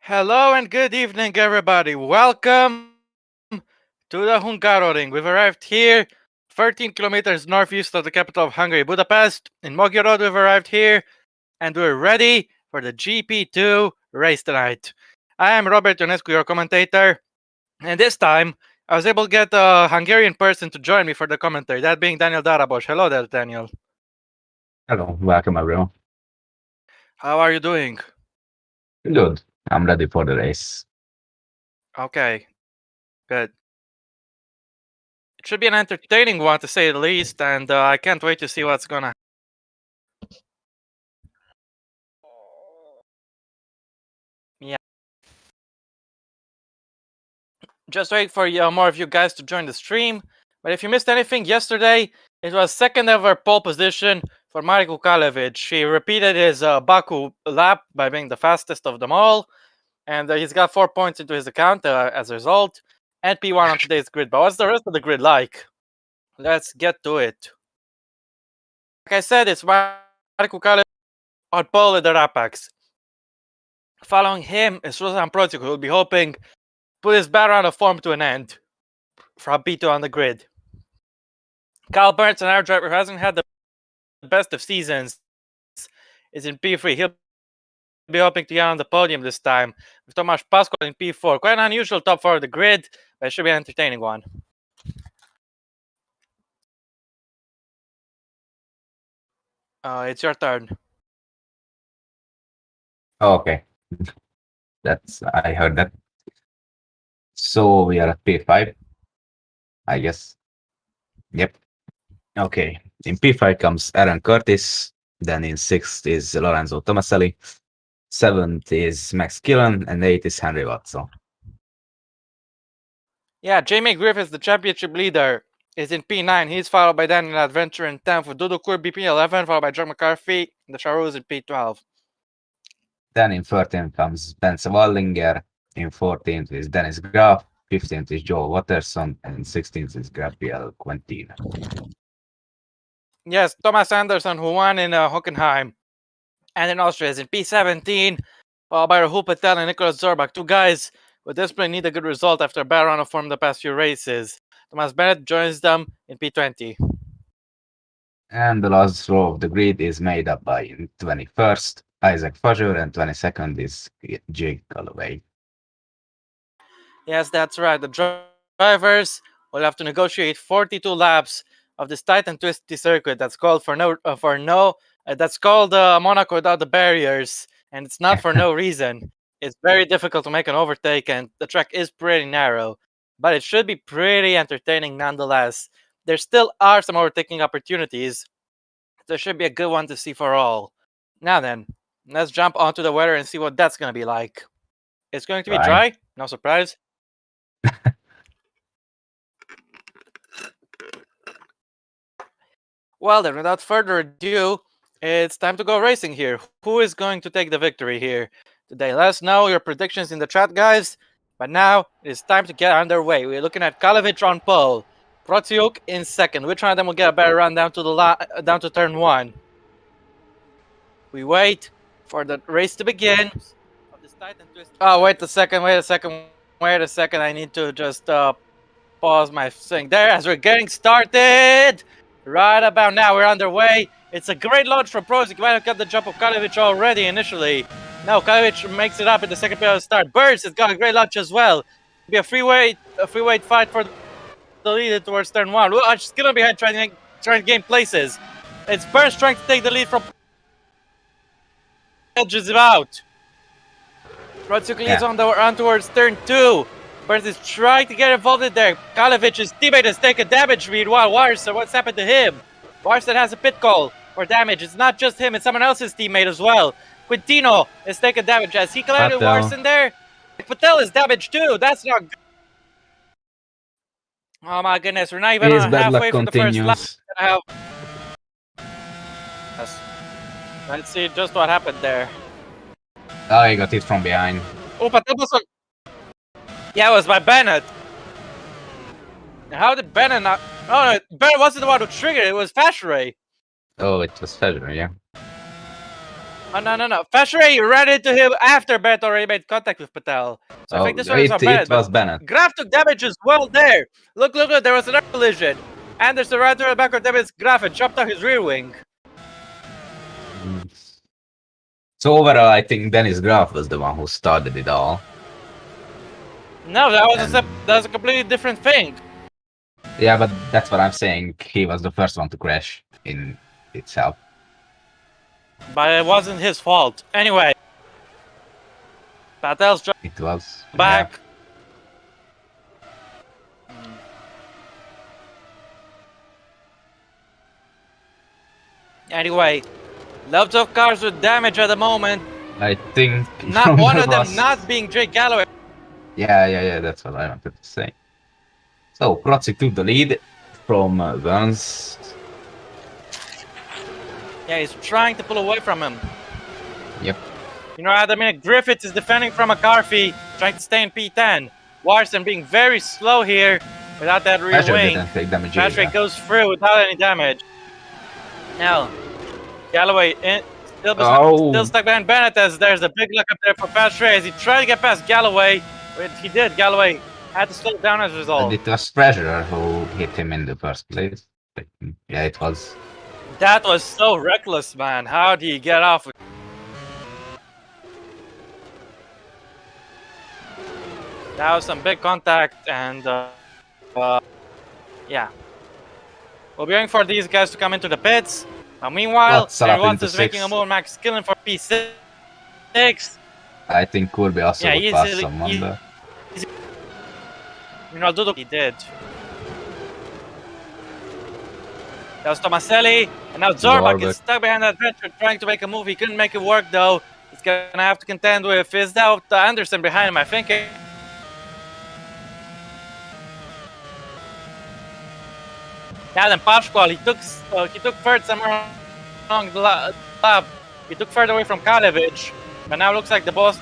Hello and good evening, everybody. Welcome to the Hungaroring. We've arrived here, 13 kilometers northeast of the capital of Hungary, Budapest. In Magyarod, we've arrived here, and we're ready for the GP2 race tonight. I am Robert Ionescu, your commentator, and this time I was able to get a Hungarian person to join me for the commentary, that being Daniel Darabos. Hello there, Daniel. Hello, welcome everyone. How are you doing? Good. I'm ready for the race. Okay, good. It should be an entertaining one, to say the least, and I can't wait to see what's gonna. Yeah, just wait for more of you guys to join the stream. But if you missed anything yesterday, it was second ever pole position for Marek Ukalevic. He repeated his Baku lap by being the fastest of them all, and he's got 4 points into his account as a result, and P1 on today's grid. But what's the rest of the grid like? Let's get to it. Like I said, it's Marek Ukalevic on pole with the Rapax. Following him is Ruslan Protic, who will be hoping to put his bad run of form to an end from P2 on the grid. Kyle Burns, an air driver who hasn't had the best of seasons, is in P3. He'll be hoping to get on the podium this time with Tomasz Pascual in P4. Quite an unusual top 4 of the grid, but it should be an entertaining one. It's your turn. Okay. I heard that. So we are at P5, I guess. Yep. Okay. In P5 comes Aaron Curtis. Then in 6th is Lorenzo Tomaselli. 7th is Max Killen. And 8th is Henry Watson. Yeah, Jamie Griffiths, the championship leader, is in P9. He's followed by Daniel Adventure in 10th, with Dudu Kurbi P11, followed by John McCarthy. The Charouz in P12. Then in 13th comes Bence Wallinger. In 14th is Dennis Graf. 15th is Joel Watterson. And 16th is Gabriel Quentin. Yes, Thomas Anderson, who won in Hockenheim and in Austria, is in P17, followed by Rahul Patel and Nicholas Zorbach. Two guys who desperately need a good result after a bad run of form the past few races. Thomas Bennett joins them in P20. And the last row of the grid is made up by 21st, Isaac Fajur, and 22nd is Jake Galloway. Yes, that's right. The drivers will have to negotiate 42 laps of this tight and twisty circuit that's called that's called Monaco without the barriers, and it's not for no reason. It's very difficult to make an overtake, and the track is pretty narrow, but it should be pretty entertaining nonetheless. There still are some overtaking opportunities. There should be a good one to see for all. Now then, let's jump onto the weather and see what that's going to be like. It's going to be dry, no surprise. Well then, without further ado, it's time to go racing here. Who is going to take the victory here today? Let us know your predictions in the chat, guys. But now it's time to get underway. We're looking at Kalevic on pole, Protiuk in second. Which one of them will get a better run down to turn 1? We wait for the race to begin. Oh, wait a second. I need to just pause my thing there as we're getting started. Right about now, we're underway. It's a great launch from Prozik. You might have got the jump of Kalevic already initially. No, Kalevic makes it up in the second period of start. Burns has got a great launch as well. It'll be a free weight fight for the lead towards turn 1. It's gonna be trying to gain places. It's Burns trying to take the lead from edges him out. Prozik leads on towards turn 2. Burns is trying to get involved in there. Kalevic's teammate has taken damage meanwhile. Warson, what's happened to him? Warson has a pit call for damage. It's not just him, it's someone else's teammate as well. Quintino is taking damage. Has he collided with Warson there? Patel is damaged too. That's not good. Oh my goodness, we're not even halfway through the first lap. Yes. Let's see just what happened there. Oh, he got hit from behind. Oh, Patel was... Yeah, it was by Bennett. How did Bennett not... Oh, no, Bennett wasn't the one who triggered it. It was Fashray. Oh, it was Federer, yeah. Oh, no. Fashere ran into him after Bennett already made contact with Patel. So I Oh, think this one is on it Bennett, was but Bennett. Graf took damage as well there. Look, there was another collision. Anderson ran to the back of Bennett's Graf and chopped out his rear wing. So overall, I think Dennis Graf was the one who started it all. No, that was a completely different thing. Yeah, but that's what I'm saying. He was the first one to crash in itself. But it wasn't his fault. Anyway, Patel's It was back. Anyway, lots of cars with damage at the moment. I think Not one of them not being Jake Galloway. Yeah. That's what I wanted to say. So Protsi took the lead from Burns. Yeah, he's trying to pull away from him. Yep. You know, at the minute, Griffiths is defending from McCarthy, trying to stay in P10. Warson being very slow here without that rear wing. Didn't take damage Patrick either. goes through without any damage. Now, Galloway still stuck behind Bennett as there's a big look up there for Patrick as he tried to get past Galloway. But he did. Galloway had to slow down as a result. And it was Treasurer who hit him in the first place. Yeah, it was. That was so reckless, man. How do you get off? That was some big contact, and yeah. We'll be waiting for these guys to come into the pits. Meanwhile, Watts is making a move. Max killing for P6. I think Kirby also would pass someone there. You know, Dudu, he did. That was Tomaselli, and now Zorbak is stuck behind that venture trying to make a move. He couldn't make it work though. He's gonna have to contend with his doubt Anderson behind him, I think. Yeah, then Pascual, he took third somewhere along the lap. He took third away from Kalevich, but now looks like the boss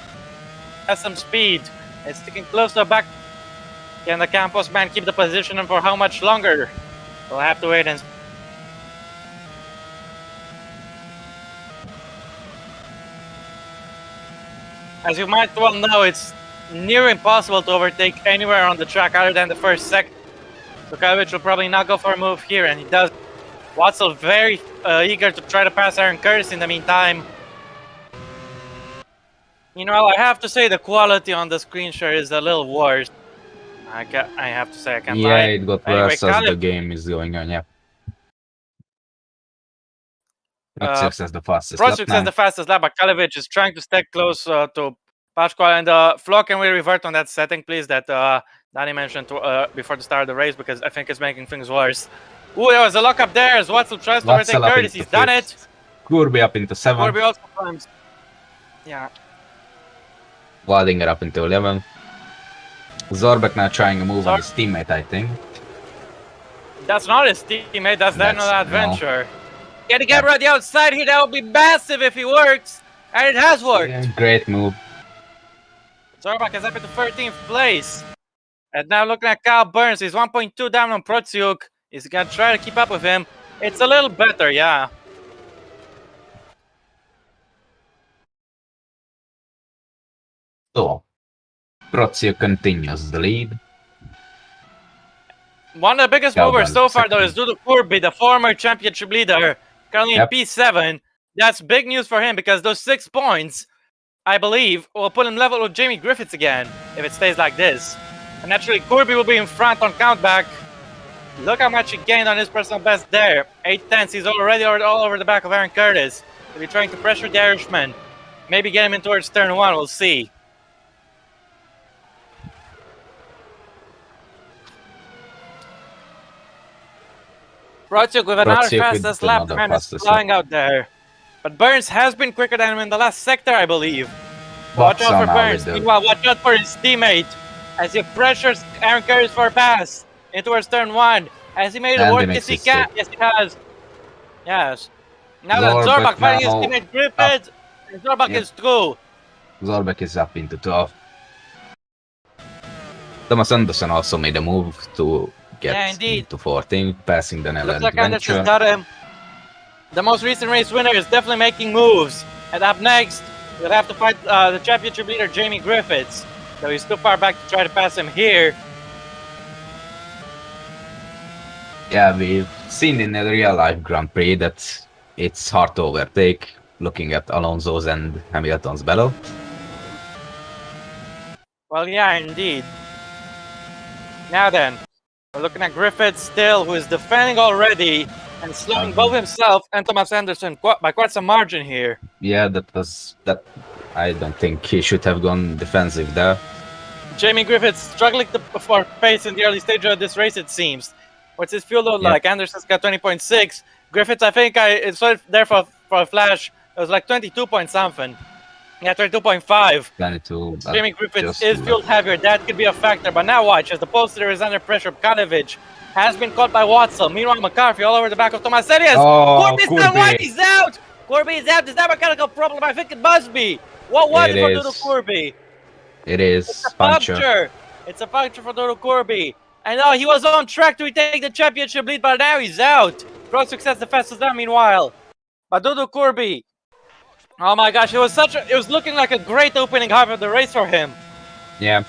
has some speed. It's sticking close to the back. Can the Campos man keep the position and for how much longer? We'll have to wait and see. As you might well know, it's near impossible to overtake anywhere on the track other than the first sector. So Kalevich will probably not go for a move here, and he does. Watzel very eager to try to pass Aaron Curtis in the meantime. You know, I have to say the quality on the screen share is a little worse. I have to say I can't lie. Yeah, it got worse as the game is going on, yeah. Protsuk has the fastest lap. Protsuk has the fastest lap, but Kalevich is trying to stay close to Pascual. And Flo, can we revert on that setting, please, that Danny mentioned before the start of the race, because I think it's making things worse. Ooh, there was a lock up there as Watzel tries to overtake Curtis. He's done it. Kirby up into 7. Kirby also climbs. Yeah. Waldinger up into 11. Zorbek now trying a move on his teammate, I think. That's not his teammate, that's Daniel Adventure. Get the camera on the outside here, that would be massive if he works. And it has worked. Yeah, great move. Zorbek is up into 13th place. And now looking at Kyle Burns, he's 1.2 down on Protsiuk. He's gonna try to keep up with him. It's a little better, yeah. So, Protsiuk continues the lead. One of the biggest movers so far, though, is Dudu Kirby, the former championship leader, currently in P7. That's big news for him because those 6 points, I believe, will put him level with Jamie Griffiths again if it stays like this. And naturally, Kirby will be in front on countback. Look how much he gained on his personal best there. 8/10. He's already all over the back of Aaron Curtis. He'll be trying to pressure the Irishman. Maybe get him in towards turn 1. We'll see. Protsiuk with another fastest lap. The man is flying out there. But Burns has been quicker than him in the last sector, I believe. Watch out for Burns. Meanwhile, watch out for his teammate as he pressures Aaron Curtis for a pass in towards turn 1. Has he made it work? Yes, he can. Yes, he has. Yes. Now that Zorbak fighting his teammate Griffith, Zorbak is through. Zorbak is up into 12. Thomas Anderson also made a move to get into 14, passing the Netherlands. Looks like Anderson's got him. The most recent race winner is definitely making moves. And up next, we'll have to fight the championship leader, Jamie Griffiths. Though he's too far back to try to pass him here. Yeah, we've seen in a real life Grand Prix that it's hard to overtake, looking at Alonso's and Hamilton's battle. Well, yeah, indeed. Now then, we're looking at Griffiths still, who is defending already and slowing both himself and Thomas Anderson by quite some margin here. Yeah, that. I don't think he should have gone defensive there. Jamie Griffiths struggling for pace in the early stage of this race, it seems. What's his fuel load like? Anderson's got 20.6. Griffiths, I think I saw it there for a flash. It was like 22 point something. Yeah, 22.5. 22. Jamie Griffiths is fueled heavier. That could be a factor. But now watch, as the poster is under pressure, Kalevich has been caught by Watson. Meanwhile, McCarthy all over the back of Tomaselli. Corby's done what? He's out! Corby is out. Is that a mechanical problem? I think it must be. What was it for Dodo Corby? It is. It's a puncture. It's a puncture for Dodo Corby. And now he was on track to retake the championship lead, but now he's out. Road Success the fastest down meanwhile. But Dodo Corby, oh my gosh, it was looking like a great opening half of the race for him. Yeah.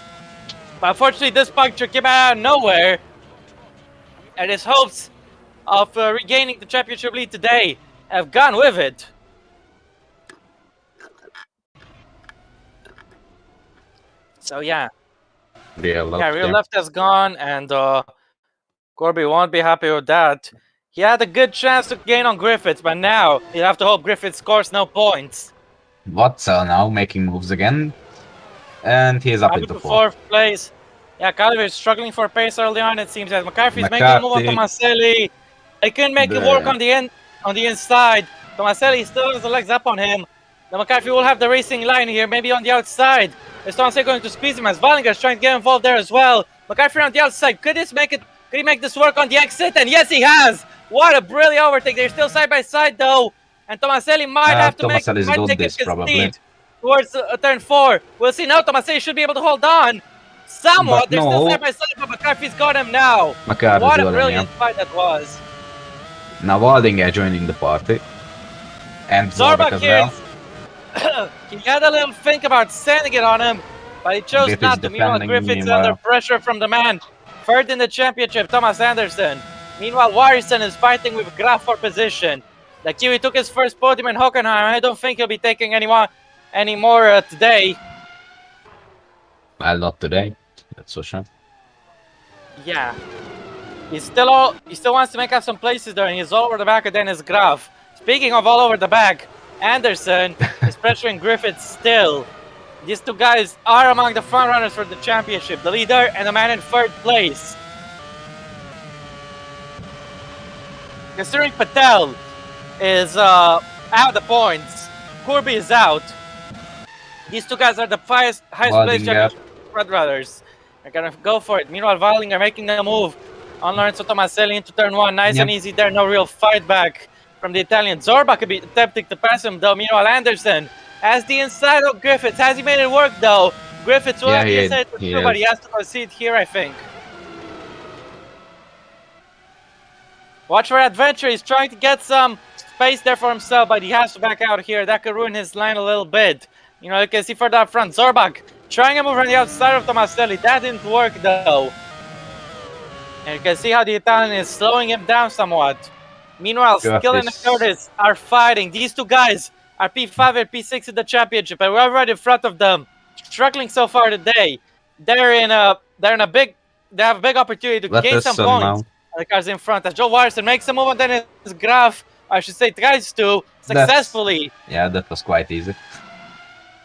But unfortunately, this puncture came out of nowhere. And his hopes of regaining the championship lead today have gone with it. So yeah. Real left has gone, and Corby won't be happy with that. He had a good chance to gain on Griffiths, but now he'll have to hope Griffiths scores no points. Watson now making moves again, and he's up into fourth place. Yeah, Calvert is struggling for pace early on. It seems that McCarthy's making a move on Tomaselli. They couldn't make it work on the inside. Tomaselli still has the legs up on him. The McCarthy will have the racing line here, maybe on the outside. Is Tomaselli going to squeeze him as Wallinger's trying to get involved there as well? McCarthy on the outside. Could he make this work on the exit? And yes, he has. What a brilliant overtake. They're still side by side though. And Tomaselli might have to take his speed towards turn 4. We'll see now. Tomaselli should be able to hold on. Somewhat. They're still side by side, but McCarthy's got him now. What a brilliant fight that was. Now Wallinger joining the party. And Zorbach as well. He had a little think about sending it on him, but he chose not to. Meanwhile, Griffiths under pressure from the man third in the championship, Thomas Anderson. Meanwhile, Warrison is fighting with Graf for position. The Kiwi took his first podium in Hockenheim. I don't think he'll be taking any more today. Well, not today. That's for sure. Yeah. He still wants to make up some places there, and he's all over the back of Dennis Graf. Speaking of all over the back, Anderson is pressuring Griffiths still. These two guys are among the front runners for the championship, the leader and the man in third place. Considering Patel is out of the points, Corby is out. These two guys are the highest placed championship front runners. They're gonna go for it. Meanwhile, Wallinger making the move on Lorenzo Tomaselli into turn 1. Nice and easy there, no real fight back from the Italian. Zorbach could be attempting to pass him though. Meanwhile, Anderson has the inside of Griffiths. Has he made it work though? Griffiths will have the inside for sure, but he has to concede here, I think. Watch for Adventure. He's trying to get some space there for himself, but he has to back out here. That could ruin his line a little bit. You know, you can see further up front, Zorbach trying to move on the outside of Tomaselli. That didn't work though. And you can see how the Italian is slowing him down somewhat. Meanwhile, Skillen and Curtis are fighting. These two guys are P5 and P6 in the championship, and we're right in front of them, struggling so far today. They have a big opportunity to gain some points. The cars in front as Joe Warrison makes a move on Dennis Graf. I should say tries to successfully. That was quite easy.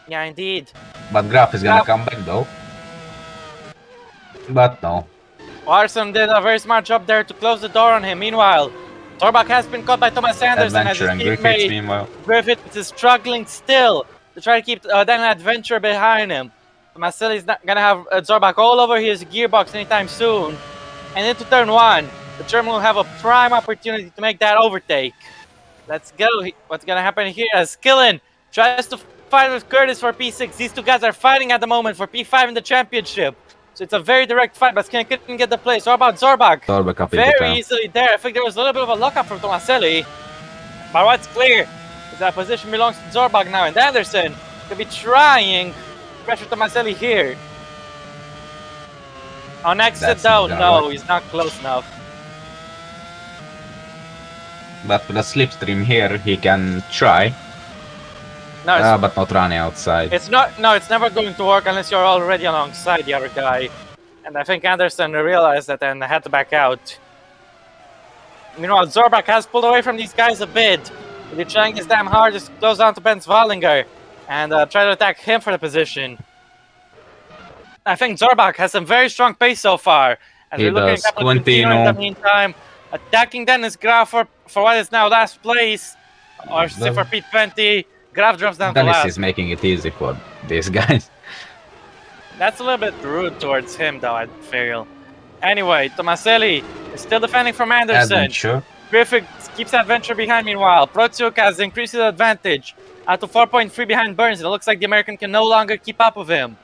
Yeah, indeed. But Graf is gonna come back though. But no. Warrison did a very smart job there to close the door on him. Meanwhile, Zorbach has been caught by Thomas Anderson as his teammate. Griffiths is struggling still to try to keep Daniel Adventure behind him. Tomaselli is not gonna have Zorbach all over his gearbox anytime soon. And into turn 1, the German will have a prime opportunity to make that overtake. Let's go. What's gonna happen here as Skillen tries to fight with Curtis for P6. These two guys are fighting at the moment for P5 in the championship. So it's a very direct fight, but Skillen couldn't get the place. What about Zorbach? Very easily there. I think there was a little bit of a lockup from Tomaselli. But what's clear That position belongs to Zorbach now, and Anderson could be trying to pressure Tomaselli here. On exit though, no, he's not close enough. But with a slipstream here, he can try. No, but not running outside. It's not. No, it's never going to work unless you're already alongside the other guy. And I think Anderson realized that and had to back out. Meanwhile, Zorbach has pulled away from these guys a bit. They're trying his damn hardest to close down to Ben Zwallinger and try to attack him for the position. I think Zorbach has some very strong pace so far. As we're looking at Quintino in the meantime, attacking Dennis Graf for what is now last place, or for P20. Graf drops down to last. Dennis is making it easy for these guys. That's a little bit rude towards him, though, I feel. Anyway, Tomaselli is still defending from Anderson. Adventure. Griffith keeps Adventure behind meanwhile. Protsiuk has increased his advantage out to 4.3 behind Burns. It looks like the American can no longer keep up with him.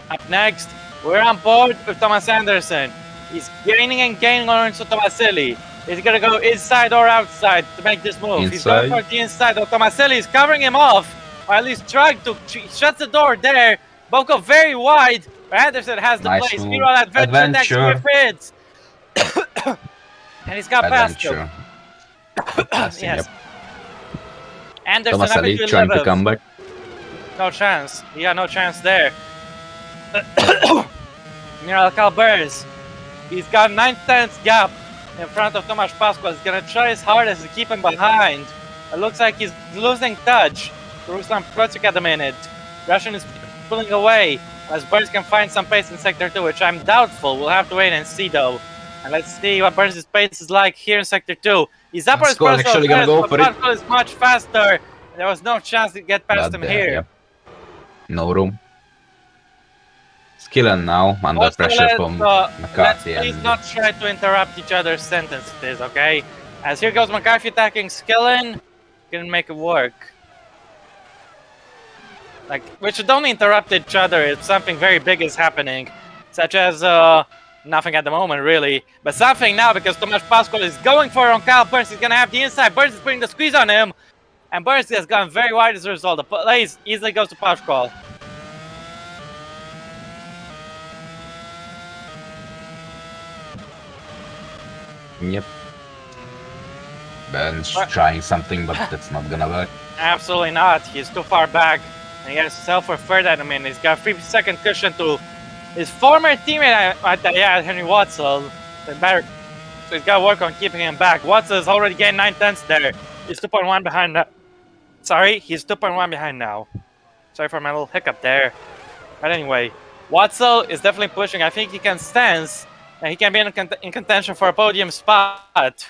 Up next, we're on board with Thomas Anderson. He's gaining and gaining on Lorenzo Tomaselli. He's gonna go inside or outside to make this move. He's going for the inside. Tomaselli is covering him off, or at least trying to. He shuts the door there. Both go very wide. But Anderson has the place. Meanwhile, Adventure next and he's got past him. Yes. Yep. Anderson Tomaselli trying to come back. No chance. Yeah, no chance there. Meanwhile, Cal Burns. He's got 9/10 gap in front of Tomasz Pascual. He's gonna try his hardest to keep him behind. It looks like he's losing touch to Ruslan Protsiuk at the minute. Russian is pulling away as Burns can find some pace in Sector 2, which I'm doubtful. We'll have to wait and see though. And let's see what Burns' pace is like here in Sector 2. He's up on his personal best, but Pascual is much faster. There was no chance to get past him here. Yep. No room. Skillen now under pressure from McCarthy. Let's please not try to interrupt each other's sentences, okay? As here goes McCarthy attacking Skillen. Couldn't make it work. Like, we should don't interrupt each other if something very big is happening. Such as, nothing at the moment, really. But something now, because Tomasz Pascual is going for it on Kyle Burns. He's gonna have the inside. Burns is putting the squeeze on him. And Burns has gone very wide as a result. The place easily goes to Pascual. Yep. Burns trying something, but that's not gonna work. Absolutely not. He's too far back. And he has to sell for third at the minute. He's got a 3-second cushion to his former teammate Henry Watzel. So he's got to work on keeping him back. Watzel is already getting 9/10 there. He's 2.1 behind now. Sorry, he's 2.1 behind now. Sorry for my little hiccup there. But anyway, Watzel is definitely pushing. I think he can stance. And he can be in contention for a podium spot.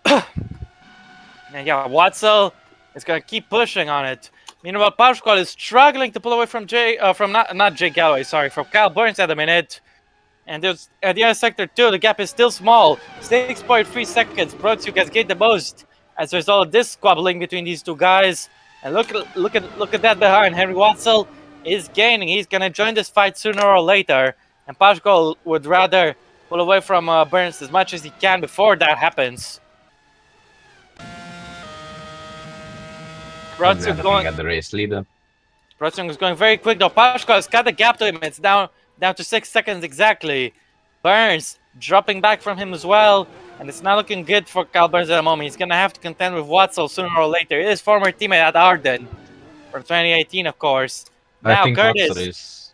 And yeah, Watzel is going to keep pushing on it. Meanwhile, Pascual is struggling to pull away from not Jay Galloway, sorry, from Kyle Burns at the minute. And there's, at the other sector too, the gap is still small. 6.3 seconds. Protsiuk has gained the most as a result of this squabbling between these two guys. And look at that behind. Henry Watzel is gaining. He's going to join this fight sooner or later. And Pascual would rather pull away from Burns as much as he can before that happens. Protsiuk going at the race leader. Protsiuk is going very quick though. Pascual has cut the gap to him. It's down to 6 seconds exactly. Burns dropping back from him as well. And it's not looking good for Kyle Burns at the moment. He's going to have to contend with Watzel sooner or later. His former teammate at Arden from 2018, of course. I think Watzel is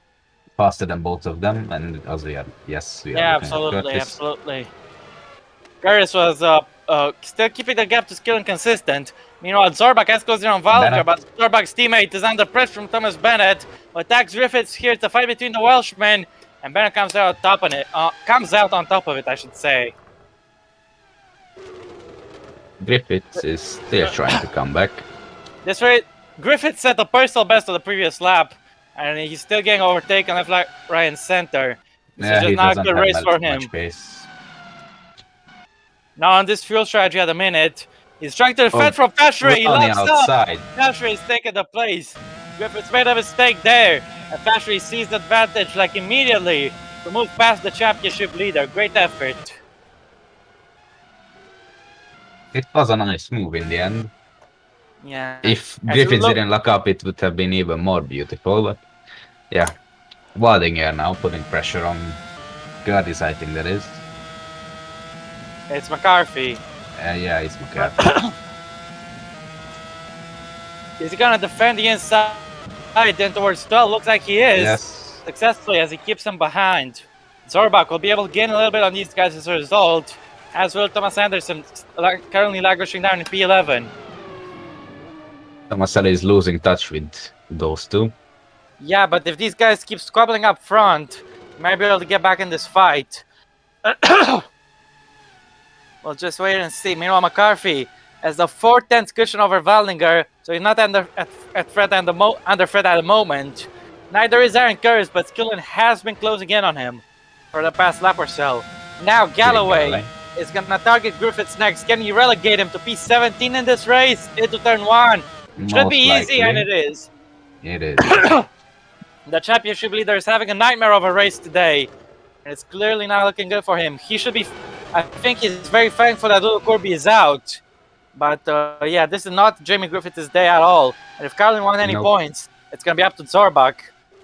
faster than both of them. And also, we are absolutely. Curtis was still keeping the gap to Skill and consistent. Meanwhile, Zorbach has goes in on Valker, but Zorbach's teammate is under pressure from Thomas Bennett, who attacks Griffiths here. It's a fight between the Welshmen, and Bennett comes out on top of it, I should say. Griffiths is still trying to come back. This way, Griffiths set the personal best of the previous lap, and he's still getting overtaken left, right, and center. This is just not a good race for him. Now on this fuel strategy at the minute, he's trying to defend from Fashray. He locks up. Fashray is taking the place. Griffiths made a mistake there, and Fashray seized the advantage like immediately to move past the championship leader. Great effort. It was a nice move in the end. Yeah. If As you Griffiths look, didn't lock up, it would have been even more beautiful. But yeah, Waldinger now putting pressure on Curtis, I think that is. it's McCarthy. Yeah, it's McCarthy. Is he gonna defend the inside then towards 12? Looks like he is. Yes. Successfully as he keeps him behind. Zorbach will be able to gain a little bit on these guys as a result, as will Thomas Anderson, currently languishing down in P11. Tomaselli is losing touch with those two. Yeah, but if these guys keep squabbling up front, he might be able to get back in this fight. We'll just wait and see. Meanwhile, McCarthy has the 4/10 cushion over Waldinger, so he's not under threat at the moment. Neither is Aaron Curtis, but Skillen has been closing in on him for the past lap or so. Now Galloway is gonna target Griffiths next. Can he relegate him to P17 in this race into turn 1? Should be easy, and it is. It is. The championship leader is having a nightmare of a race today, and it's clearly not looking good for him. He should be. I think he's very thankful that Lulu Corby is out. But yeah, this is not Jamie Griffiths' day at all. And if Carlin won any points, it's going to be up to Zorbach.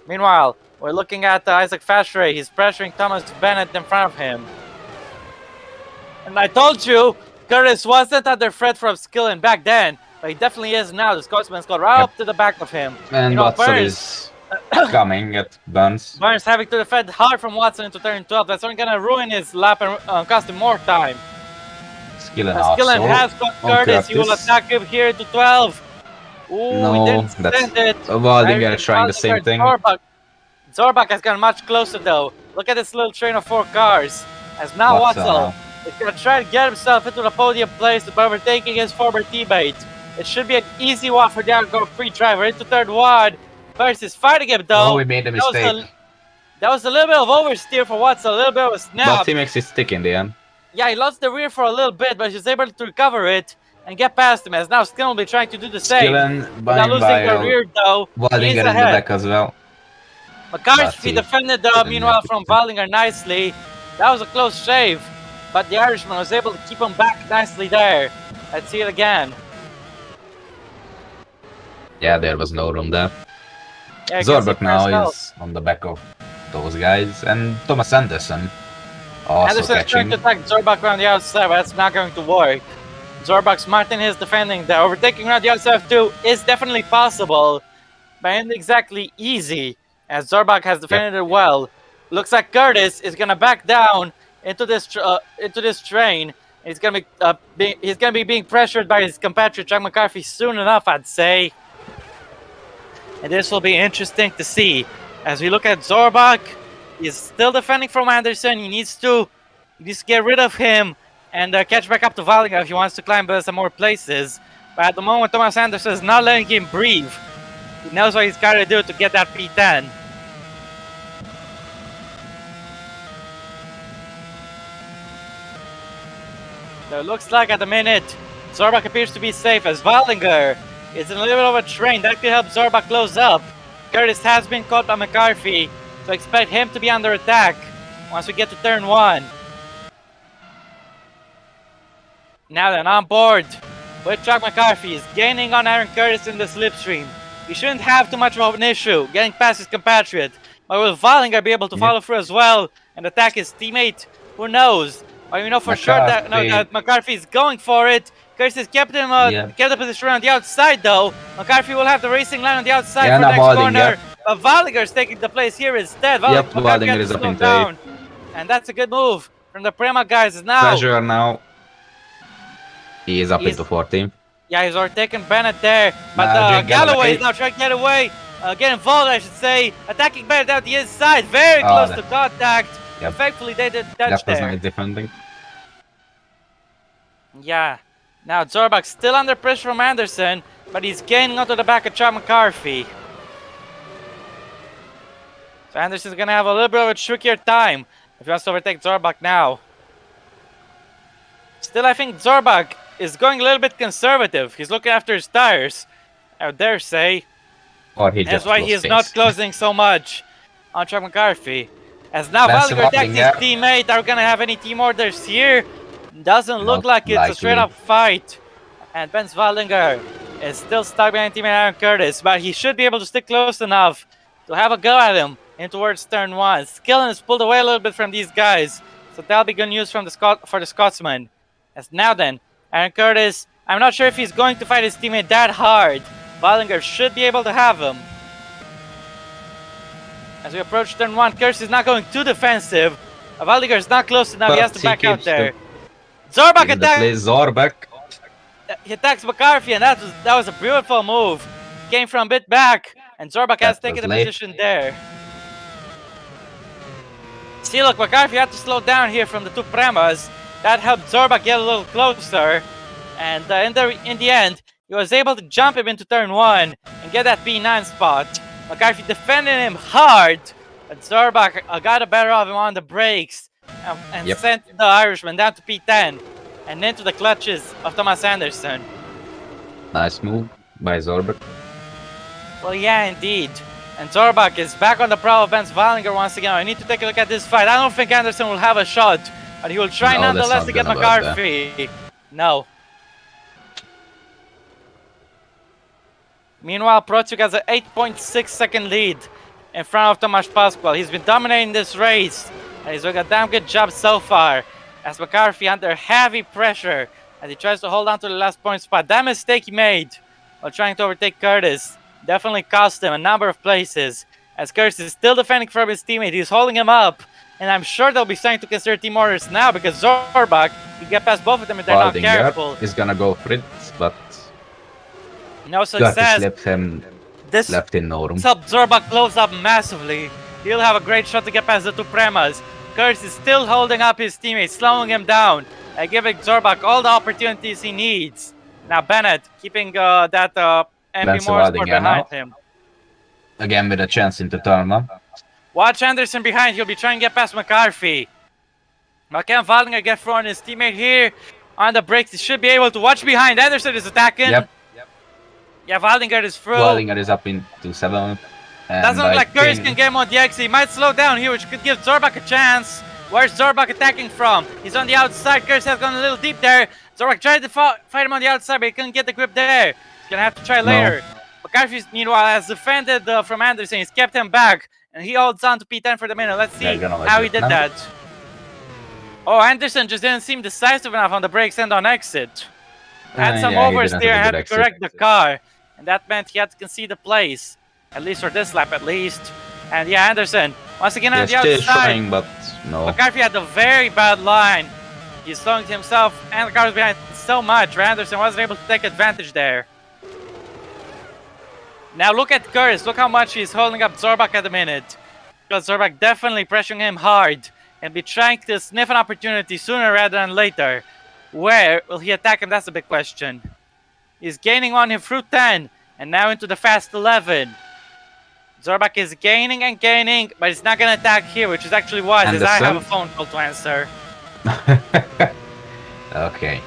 Meanwhile, we're looking at Isaac Fashray. He's pressuring Thomas Bennett in front of him. And I told you, Curtis wasn't under threat from Skillen back then, but he definitely is now. The Scotsman's got right up to the back of him. And Watson is coming at Burns. Burns having to defend hard from Watson into turn 12. That's only going to ruin his lap and cost him more time. Skillen has got Curtis. He will attack him here to 12. Ooh, no, he didn't send it. Waldinger trying the same thing. Zorbach has gotten much closer though. Look at this little train of 4 cars. As now Watson is going to try to get himself into the podium place by overtaking his former teammate. It should be an easy one for the outgoing free driver into turn 1. First is fighting him though. Oh, we made a mistake. That was a little bit of oversteer for Watson, a little bit of a snap. But he makes it stick in the end. Yeah, he lost the rear for a little bit, but he's able to recover it and get past him. As now Skillen will be trying to do the same. Skillen not losing the rear though. Waldinger in the back as well. McCarthy defended meanwhile from Waldinger nicely. That was a close shave, but the Irishman was able to keep him back nicely there. Let's see it again. Yeah, there was no room there. Yeah, Zorbach now is on the back of those guys, and Thomas Anderson also Anderson's trying to attack Zorbach around the outside, but that's not going to work. Zorbach smart in his defending there. Overtaking around the outside too is definitely possible, but ain't exactly easy, as Zorbach has defended it well. Looks like Curtis is gonna back down into this train. He's gonna be being pressured by his compatriot Jack McCarthy soon enough, I'd say. And this will be interesting to see. As we look at Zorbach, he's still defending from Anderson. He needs to get rid of him and catch back up to Waldinger if he wants to climb some more places. But at the moment, Thomas Anderson is not letting him breathe. He knows what he's got to do to get that P10. So it looks like at the minute, Zorbach appears to be safe as Waldinger is in a little bit of a train. That could help Zorbach close up. Curtis has been caught by McCarthy, so expect him to be under attack once we get to turn 1. Now then, on board with Jack McCarthy is gaining on Aaron Curtis in the slipstream. He shouldn't have too much of an issue getting past his compatriot. But will Waldinger be able to follow through as well and attack his teammate? Who knows? But we know for sure that McCarthy is going for it. Curtis kept the position around the outside though. McCarthy will have the racing line on the outside for the next corner. But Waldinger is taking the place here instead. Waldinger is up in down. And that's a good move from the Prima guys now. Pleasure now. He is up into 14th. Yeah, he's overtaken Bennett there. But Galloway is now trying to get away. Get involved, I should say. Attacking Bennett down the inside. Very close to contact. Yep. Thankfully, they didn't touch there. That was nice defending. Yeah. Now Zorbach still under pressure from Anderson, but he's gaining onto the back of Chad McCarthy. So Anderson's gonna have a little bit of a trickier time if he wants to overtake Zorbach now. Still, I think Zorbach is going a little bit conservative. He's looking after his tires, I dare say. That's why he is not closing so much on Chad McCarthy. As now Waldinger attacks his teammate. Are we gonna have any team orders here? Doesn't look Not like it's a likely. straight up fight. And Ben Waldinger is still stuck behind teammate Aaron Curtis, but he should be able to stick close enough to have a go at him in towards turn 1. Skillen is pulled away a little bit from these guys, so that'll be good news from for the Scotsman. As now then, Aaron Curtis, I'm not sure if he's going to fight his teammate that hard. Waldinger should be able to have him. As we approach turn 1, Curtis is not going too defensive. Waldinger is not close enough, he has to back out there. Zorbak attacks! Zorbak. He attacks McCarthy, and that was a beautiful move. Came from a bit back, and Zorbak has taken the position there. See, look, McCarthy had to slow down here from the two Premas. That helped Zorbak get a little closer. And in the end, he was able to jump him into turn 1 and get that P9 spot. McCarthy defended him hard, but Zorbak got the better of him on the brakes and sent the Irishman down to P10 and into the clutches of Thomas Anderson. Nice move by Zorbak. Well, yeah, indeed. And Zorbak is back on the prow of Ben Waldinger once again. I need to take a look at this fight. I don't think Anderson will have a shot, but he will try nonetheless to get McCarthy. No. Meanwhile, Protsuk has an 8.6 second lead in front of Tomasz Pascual. He's been dominating this race, and he's doing a damn good job so far. As McCarthy under heavy pressure as he tries to hold on to the last point spot. That mistake he made while trying to overtake Curtis definitely cost him a number of places. As Curtis is still defending from his teammate, he's holding him up, and I'm sure they'll be starting to consider team orders now because Zorbak can get past both of them if they're not careful. He's gonna go Fritz, but no success. Left in no room. This helped Zorbak close up massively. He'll have a great shot to get past the two Premas. Curtis is still holding up his teammate, slowing him down, and giving Zorbak all the opportunities he needs. Now Bennett keeping that MP Motorsport behind him. Again with a chance into turn 1. Watch Anderson behind, he'll be trying to get past McCarthy. But can Waldinger get through on his teammate here? On the brakes, he should be able to watch behind. Anderson is attacking. Yep. Yeah, Waldinger is through. Waldinger is up into 7. Doesn't look like Curtis can get him on the exit. He might slow down here, which could give Zorbak a chance. Where's Zorbak attacking from? He's on the outside. Curtis has gone a little deep there. Zorbak tried to fight him on the outside, but he couldn't get the grip there. He's gonna have to try later. McCarthy, meanwhile, has defended from Anderson. He's kept him back, and he holds on to P10 for the minute. Let's see how he did that. Oh, Anderson just didn't seem decisive enough on the brakes and on exit. Had some oversteer and had to correct the car, and that meant he had to concede the place. At least for this lap, at least. And yeah, Anderson, once again on the outside. Trying, but no. McCarthy had a very bad line. He's slowing to himself and the car was behind so much. Anderson wasn't able to take advantage there. Now look at Curtis. Look how much he's holding up Zorbak at the minute. Because Zorbak definitely pressuring him hard and be trying to sniff an opportunity sooner rather than later. Where will he attack him? That's a big question. He's gaining on him through 10 and now into the fast 11. Zorbak is gaining and gaining, but he's not going to attack here, which is actually wise, as I have a phone call to answer. Okay.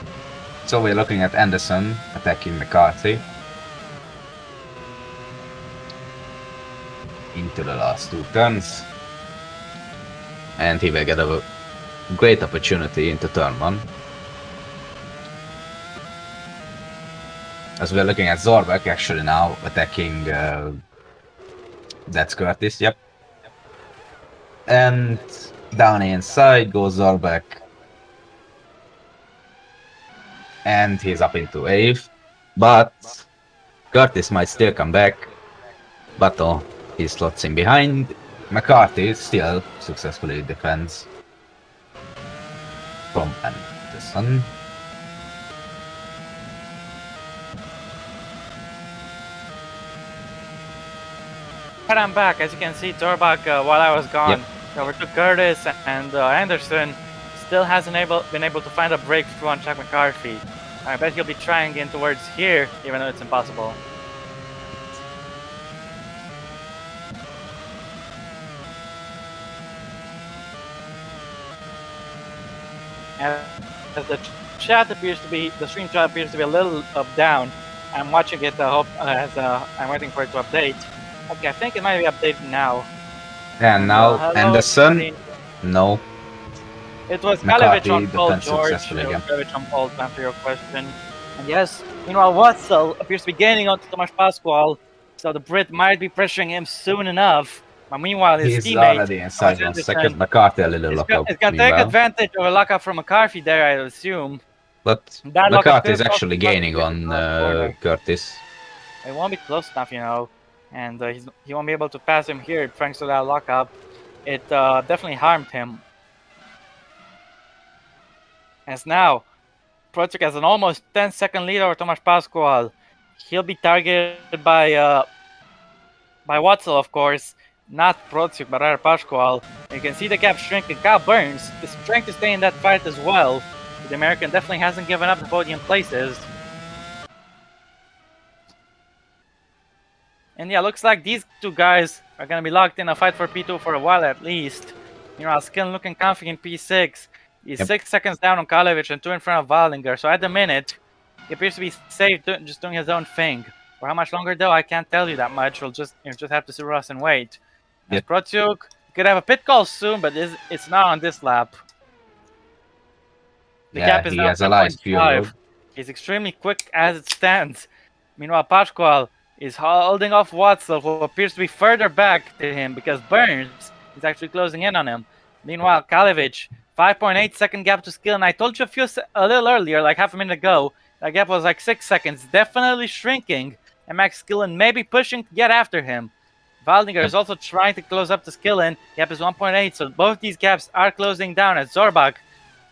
So we're looking at Anderson attacking McCarthy. Into the last 2 turns. And he will get a great opportunity into turn 1. As we're looking at Zorbak actually now attacking that's Curtis, yep. And down inside goes Zorbak. And he's up into 8th. But Curtis might still come back. But oh, he slots in behind. McCarthy still successfully defends from Anderson. But I'm back. As you can see, Zorbak, while I was gone, overtook Curtis, and Anderson still hasn't been able to find a breakthrough on Jack McCarthy. I bet he'll be trying in towards here, even though it's impossible. And as the chat appears to be, the stream chat appears to be a little down. I'm watching it. I'm waiting for it to update. Okay, I think it might be updated now. And now hello, Anderson. everybody. No. It was McCarthy Kalevich on pole, defends George. successfully again. Kalevich on pole to answer your question. And yes, meanwhile, Watzel appears to be gaining onto Tomasz Pascual, so the Brit might be pressuring him soon enough. But meanwhile, his He's teammate, already inside Thomas 1 Anderson, second. McCarthy a little is lock up. going to take Meanwhile, advantage of a lockup from McCarthy there, I assume. but That lockup McCarthy is could cost actually McCarthy gaining the on corner. Curtis. It won't be close enough, and he won't be able to pass him here thanks to that lockup. It definitely harmed him. As now, Project has an almost 10-second lead over Tomasz Pascual. He'll be targeted by Watzel, of course, not Procyuk, but rather Pascual. You can see the gap shrinking. Kyle Burns is trying to stay in that fight as well. The American definitely hasn't given up the podium places. And yeah, looks like these two guys are going to be locked in a fight for P2 for a while at least. Skin looking comfy in P6. He's 6 seconds down on Kalevich and 2 in front of Waldinger. So at the minute, he appears to be safe, just doing his own thing. For how much longer though, I can't tell you that much. We'll just have to sit us and wait. As Procyuk could have a pit call soon, but it's not on this lap. The gap is now 10.5. He's extremely quick as it stands. Meanwhile, Pascual is holding off Watzel, who appears to be further back to him because Burns is actually closing in on him. Meanwhile, Kalevich, 5.8 second gap to Skill, and I told you a little earlier, like half a minute ago, that gap was like 6 seconds, definitely shrinking, and Max Skillen may be pushing to get after him. Waldinger is also trying to close up to Skillen. Gap is 1.8, so both these gaps are closing down as Zorbach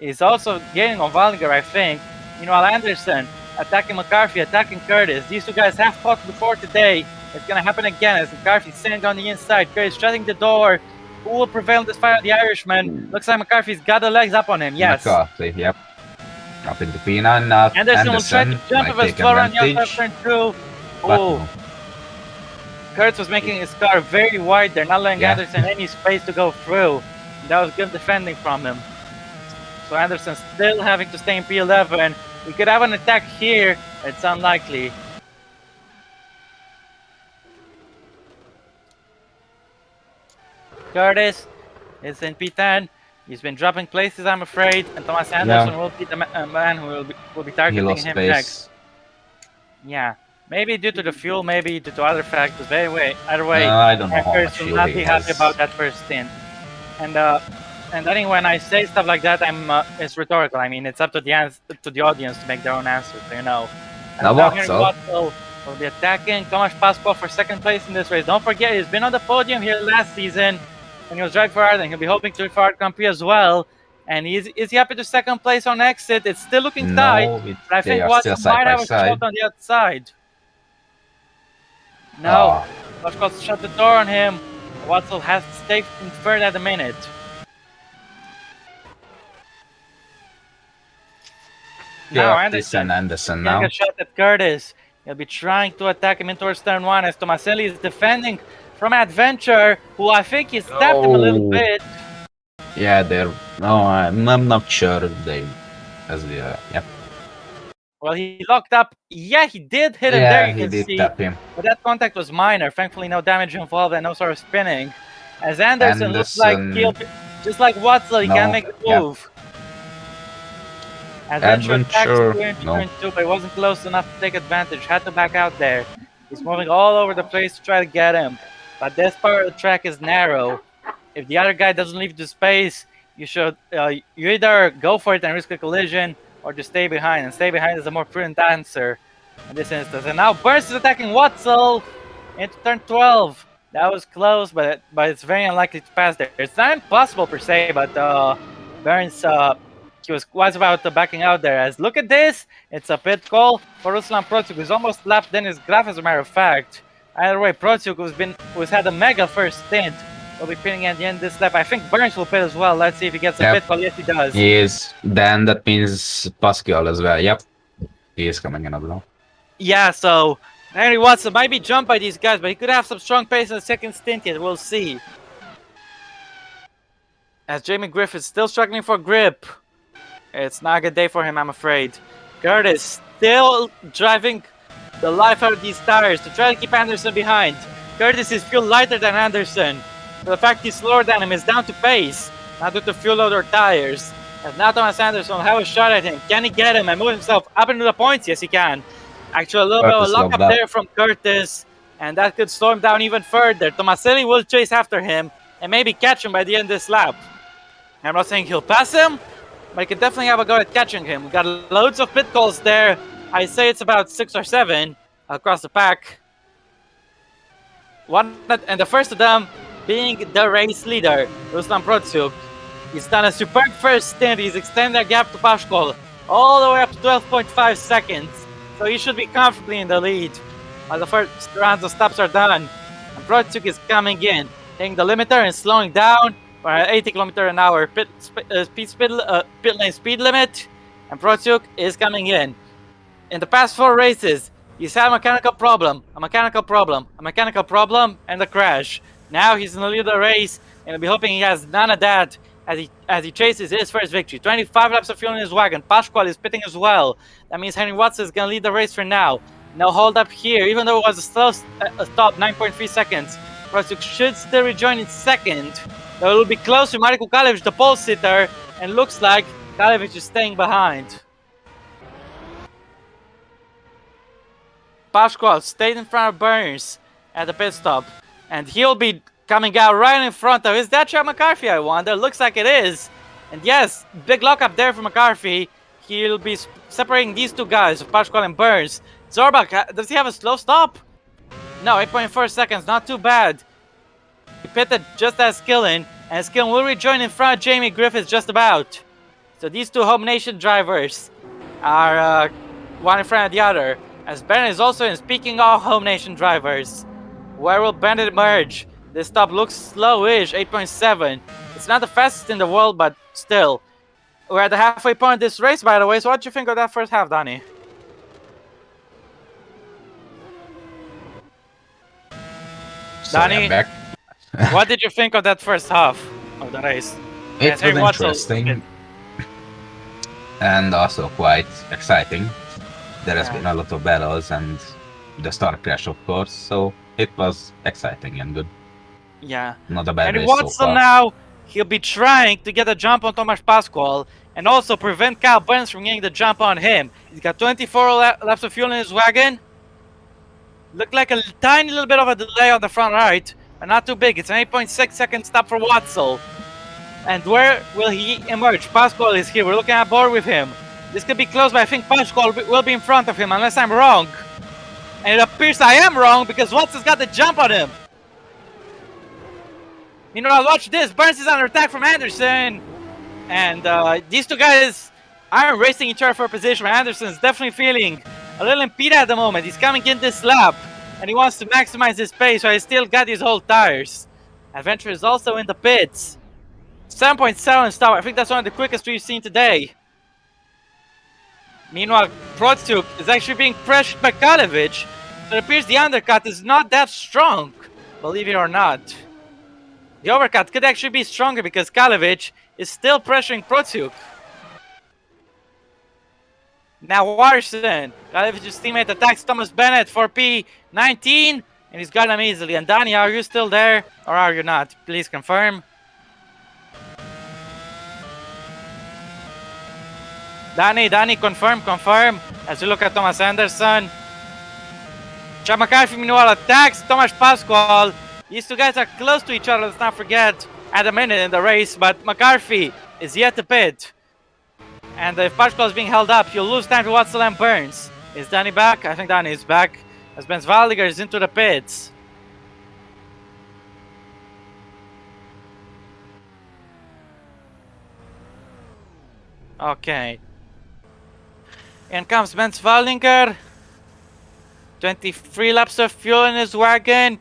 is also gaining on Waldinger, I think. Meanwhile, Anderson attacking McCarthy, attacking Curtis. These two guys have fought before today. It's going to happen again as McCarthy's sitting on the inside. Curtis shutting the door. Who will prevail in this fight of the Irishman? Looks like McCarthy's got the legs up on him, yes. McCarthy, yep. Up into P9 now. Anderson will try to jump with his floor on the outside turn 2. Oh. Kurtz was making his car very wide there, not letting Anderson any space to go through. That was good defending from him. So Anderson still having to stay in P11. We could have an attack here. It's unlikely. Curtis is in P10. He's been dropping places, I'm afraid, and Thomas Anderson will be the man who will be targeting him next. Yeah, maybe due to the fuel, maybe due to other factors. But anyway, either way, I don't know how much will not be happy about that first stint. And I think when I say stuff like that, it's rhetorical. I mean, it's up to the audience to make their own answers. Now Watzel will be attacking Tomasz Pascual for second place in this race. Don't forget, he's been on the podium here last season, and he was driving for Arden. He'll be hoping to for Art Grand Prix as well. And is he happy to second place on exit? It's still looking tight, but I think Watzel might have a shot on the outside. No, Pascual shut the door on him. Watzel has to stay in third at the minute. Now Anderson now. Get a shot at Curtis. He'll be trying to attack him in towards turn 1 as Tomaselli is defending from Adventure, who I think he stabbed him a little bit. Yeah, I'm not sure they Well, he locked up. Yeah, he did hit him there, you can see. Tap him. But that contact was minor. Thankfully, no damage involved and no sort of spinning. As Anderson looks like just like Watzel, he can't make the move. Adventure attacks turn 2, but he wasn't close enough to take advantage. Had to back out there. He's moving all over the place to try to get him. But this part of the track is narrow. If the other guy doesn't leave the space, you should you either go for it and risk a collision, or just stay behind. And stay behind is a more prudent answer in this instance. And now Burns is attacking Watzel into turn 12. That was close, but it's very unlikely to pass there. It's not impossible per se, but Burns he was about backing out there. As look at this, it's a pit call for Ruslan Procyuk, who's almost lapped Dennis Graf, as a matter of fact. Either way, Procyuk, who's had a mega first stint, will be pitting at the end of this lap. I think Burns will pit as well. Let's see if he gets a pit call. Yes, he does. He is. Then that means Pascual as well. Yep, he is coming in as well. Yeah, so Henry Watson might be jumped by these guys, but he could have some strong pace in the second stint yet. We'll see. As Jamie Griffith's still struggling for grip. It's not a good day for him, I'm afraid. Curtis still driving the life out of these tires to try to keep Anderson behind. Curtis is fuel lighter than Anderson. So the fact he's slower than him is down to pace, not due to fuel load or tires. As now Thomas Anderson will have a shot at him. Can he get him and move himself up into the points? Yes, he can. Actually, a little bit of a Curtis lock up locked up. there from Curtis, and that could slow him down even further. Tomaselli will chase after him and maybe catch him by the end of this lap. I'm not saying he'll pass him, but he can definitely have a go at catching him. We got loads of pit calls there. I say it's about 6 or 7 across the pack. And the first of them being the race leader, Ruslan Protsuk. He's done a superb first stint. He's extended that gap to Pashkol all the way up to 12.5 seconds. So he should be comfortably in the lead while the first rounds of stops are done. And Protsuk is coming in, taking the limiter and slowing down for an 80 km/h pit lane speed limit. And Protsuk is coming in. In the past 4 races, he's had a mechanical problem, and a crash. Now he's in the lead of the race, and we'll be hoping he has none of that as he chases his first victory. 25 laps of fuel in his wagon. Pasquale is pitting as well. That means Henry Watson is going to lead the race for now. No hold up here, even though it was a slow stop, 9.3 seconds. Protsuk should still rejoin in second. Though it will be close to Marko Kalevic, the pole sitter, and looks like Kalevic is staying behind. Pasquale stayed in front of Burns at the pit stop, and he'll be coming out right in front of. Is that Chad McCarthy, I wonder? Looks like it is. And yes, big lockup there for McCarthy. He'll be separating these two guys, Pasquale and Burns. Zorbach, does he have a slow stop? No, 8.4 seconds, not too bad. He pitted just as Skillen, and Skillen will rejoin in front of Jamie Griffiths just about. So these two Home Nation drivers are one in front of the other. As Bennett is also in. Speaking of Home Nation drivers, where will Bennett emerge? This stop looks slowish, 8.7. It's not the fastest in the world, but still. We're at the halfway point of this race, by the way, so what do you think of that first half, Donnie? Sorry, I'm back. What did you think of that first half of the race? It was interesting and also quite exciting. There has been a lot of battles and the star crash, of course, so it was exciting and good. Yeah. Not a bad race Watson so far. now, he'll be trying to get a jump on Tomasz Pasquale and also prevent Kyle Burns from getting the jump on him. He's got 24 laps of fuel in his wagon. Looked like a tiny little bit of a delay on the front right, but not too big. It's an 8.6 second stop for Watson. And where will he emerge? Pasquale is here. We're looking at board with him. This could be close, but I think Pasquale will be in front of him, unless I'm wrong. And it appears I am wrong, because Watson's got the jump on him. Meanwhile, watch this. Burns is under attack from Anderson. And these two guys aren't racing each other for position. Anderson's definitely feeling a little impeded at the moment. He's coming in this lap, and he wants to maximize his pace, so he's still got his whole tires. Adventure is also in the pits. 7.7 stop. I think that's one of the quickest we've seen today. Meanwhile, Protsuk is actually being pressured by Kalevic, so it appears the undercut is not that strong, believe it or not. The overcut could actually be stronger because Kalevic is still pressuring Protsuk. Now Watson, Kalevic's teammate, attacks Thomas Bennett for P19, and he's got him easily. And Danny, are you still there, or are you not? Please confirm. Danny, confirm, as we look at Thomas Anderson. Chad McCarthy, meanwhile, attacks Tomasz Pasquale. These two guys are close to each other, let's not forget, at a minute in the race, but McCarthy is yet to pit. And if Pasquale is being held up, he'll lose time to Watson and Burns. Is Danny back? I think Danny is back, as Ben Svaldiger is into the pits. Okay. In comes Ben Svaldinger. 23 laps of fuel in his wagon.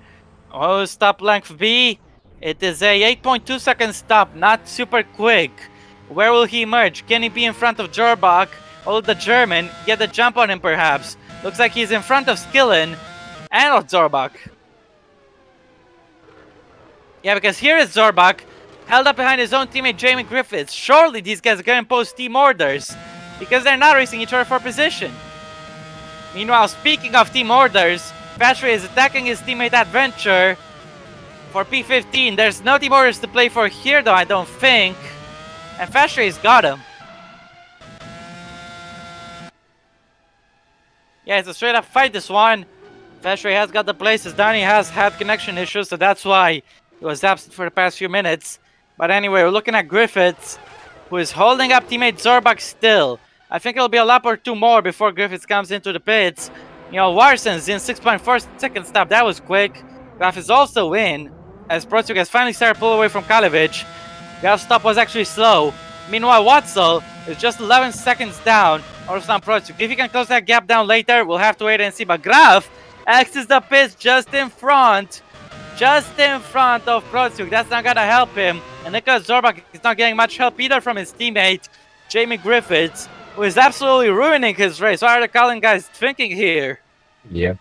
Oh, stop length B. It is a 8.2 second stop, not super quick. Where will he emerge? Can he be in front of Jorbach? Or will the German get a jump on him perhaps? Looks like he's in front of Skillen and of Zorbach. Yeah, because here is Zorbach, held up behind his own teammate Jamie Griffiths. Surely these guys are going to impose team orders, because they're not racing each other for position. Meanwhile, speaking of team orders, Fastray is attacking his teammate Adventure for P15. There's no team orders to play for here though, I don't think. And Fastray's got him. Yeah, it's a straight up fight, this one. Vetri has got the places done. He has had connection issues, so that's why he was absent for the past few minutes. But anyway, we're looking at Griffiths, who is holding up teammate Zorbak still. I think it'll be a lap or two more before Griffiths comes into the pits. You know, Warson's in 6.4 seconds stop. That was quick. Graf is also in, as Protsuk has finally started pulling away from Kalevich. Graf's stop was actually slow. Meanwhile, Watzel is just 11 seconds down. Ruslan Protsuk. If he can close that gap down later, we'll have to wait and see. But Graf exits the pits just in front of Protsuk. That's not gonna help him. And Nicholas Zorbak is not getting much help either from his teammate, Jamie Griffiths, who is absolutely ruining his race. What are the Colin guys thinking here? Yeah.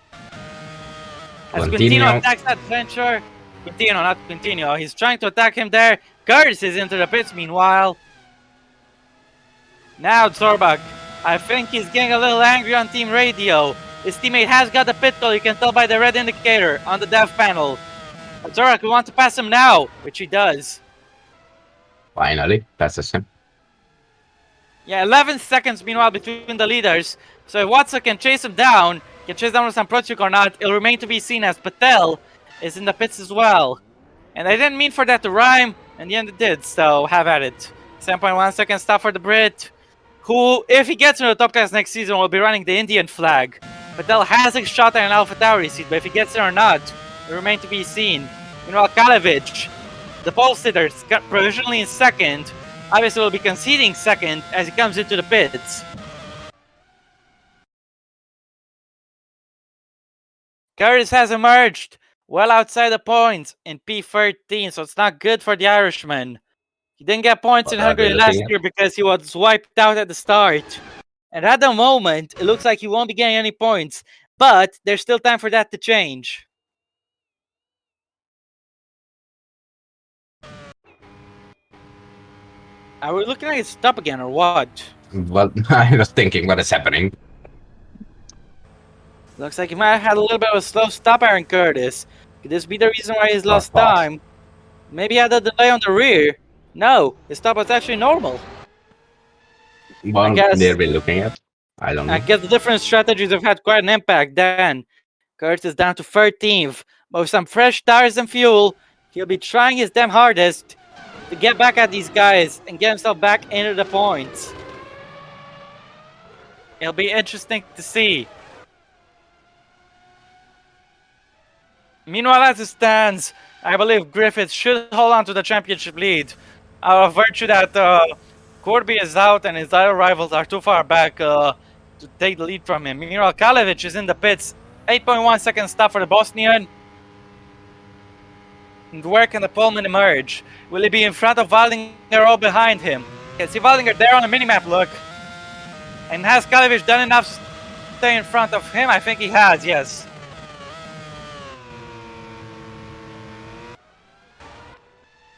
As Quintino attacks that venture. Quintino, not Quintino. He's trying to attack him there. Curtis is into the pits meanwhile. Now Zorbak. I think he's getting a little angry on team radio. His teammate has got the pit toll, you can tell by the red indicator on the dev panel. But Zorbak will want to pass him now, which he does. Finally, passes him. Yeah, 11 seconds meanwhile between the leaders. So if Watson can chase him down, can chase down Ruslan Protsuk or not, it'll remain to be seen as Patel is in the pits as well. And I didn't mean for that to rhyme, in the end it did, so have at it. 7.1 second stop for the Brit, who, if he gets into the top class next season, will be running the Indian flag. Patel has a shot at an Alpha Tauri seat, but if he gets there or not, it remains to be seen. Meanwhile, Kalevich, the pole sitter, provisionally in second, obviously will be conceding second as he comes into the pits. Curtis has emerged well outside the points in P13, so it's not good for the Irishman. He didn't get points in Hungary last year because he was wiped out at the start. And at the moment, it looks like he won't be getting any points. But there's still time for that to change. Are we looking at his stop again or what? Well, I was thinking what is happening. Looks like he might have had a little bit of a slow stop, Aaron Curtis. Could this be the reason why he's lost time? Maybe he had a delay on the rear. No, his stop was actually normal. Well, they'll be looking at. I don't know. I guess the different strategies have had quite an impact then. Curtis is down to 13th. But with some fresh tires and fuel, he'll be trying his damn hardest to get back at these guys and get himself back into the points. It'll be interesting to see. Meanwhile, as it stands, I believe Griffiths should hold on to the championship lead. Out of virtue that Corby is out and his other rivals are too far back to take the lead from him. Meanwhile, Kalevich is in the pits. 8.1 second stop for the Bosnian. And where can the Pullman emerge? Will he be in front of Waldinger or behind him? Can see Waldinger there on the minimap, look. And has Kalevich done enough to stay in front of him? I think he has, yes.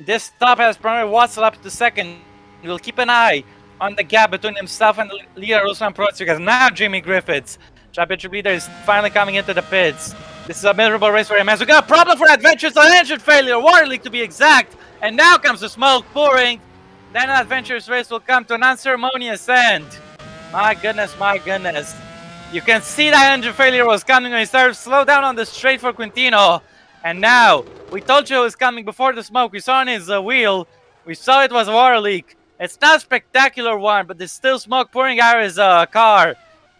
This stop has promoted Watson up to second. We'll keep an eye on the gap between himself and the leader Ruslan Protsuk, because now Jimmy Griffiths, championship leader, is finally coming into the pits. This is a miserable race for him as we got a problem for Adventures, an engine failure, water leak to be exact, and now comes the smoke pouring. Then Adventures race will come to an unceremonious end. My goodness, my goodness. You can see that engine failure was coming when he started to slow down on the straight for Quintino. And now, we told you it was coming before the smoke. We saw on his wheel. We saw it was a water leak. It's not a spectacular one, but there's still smoke pouring out of his car.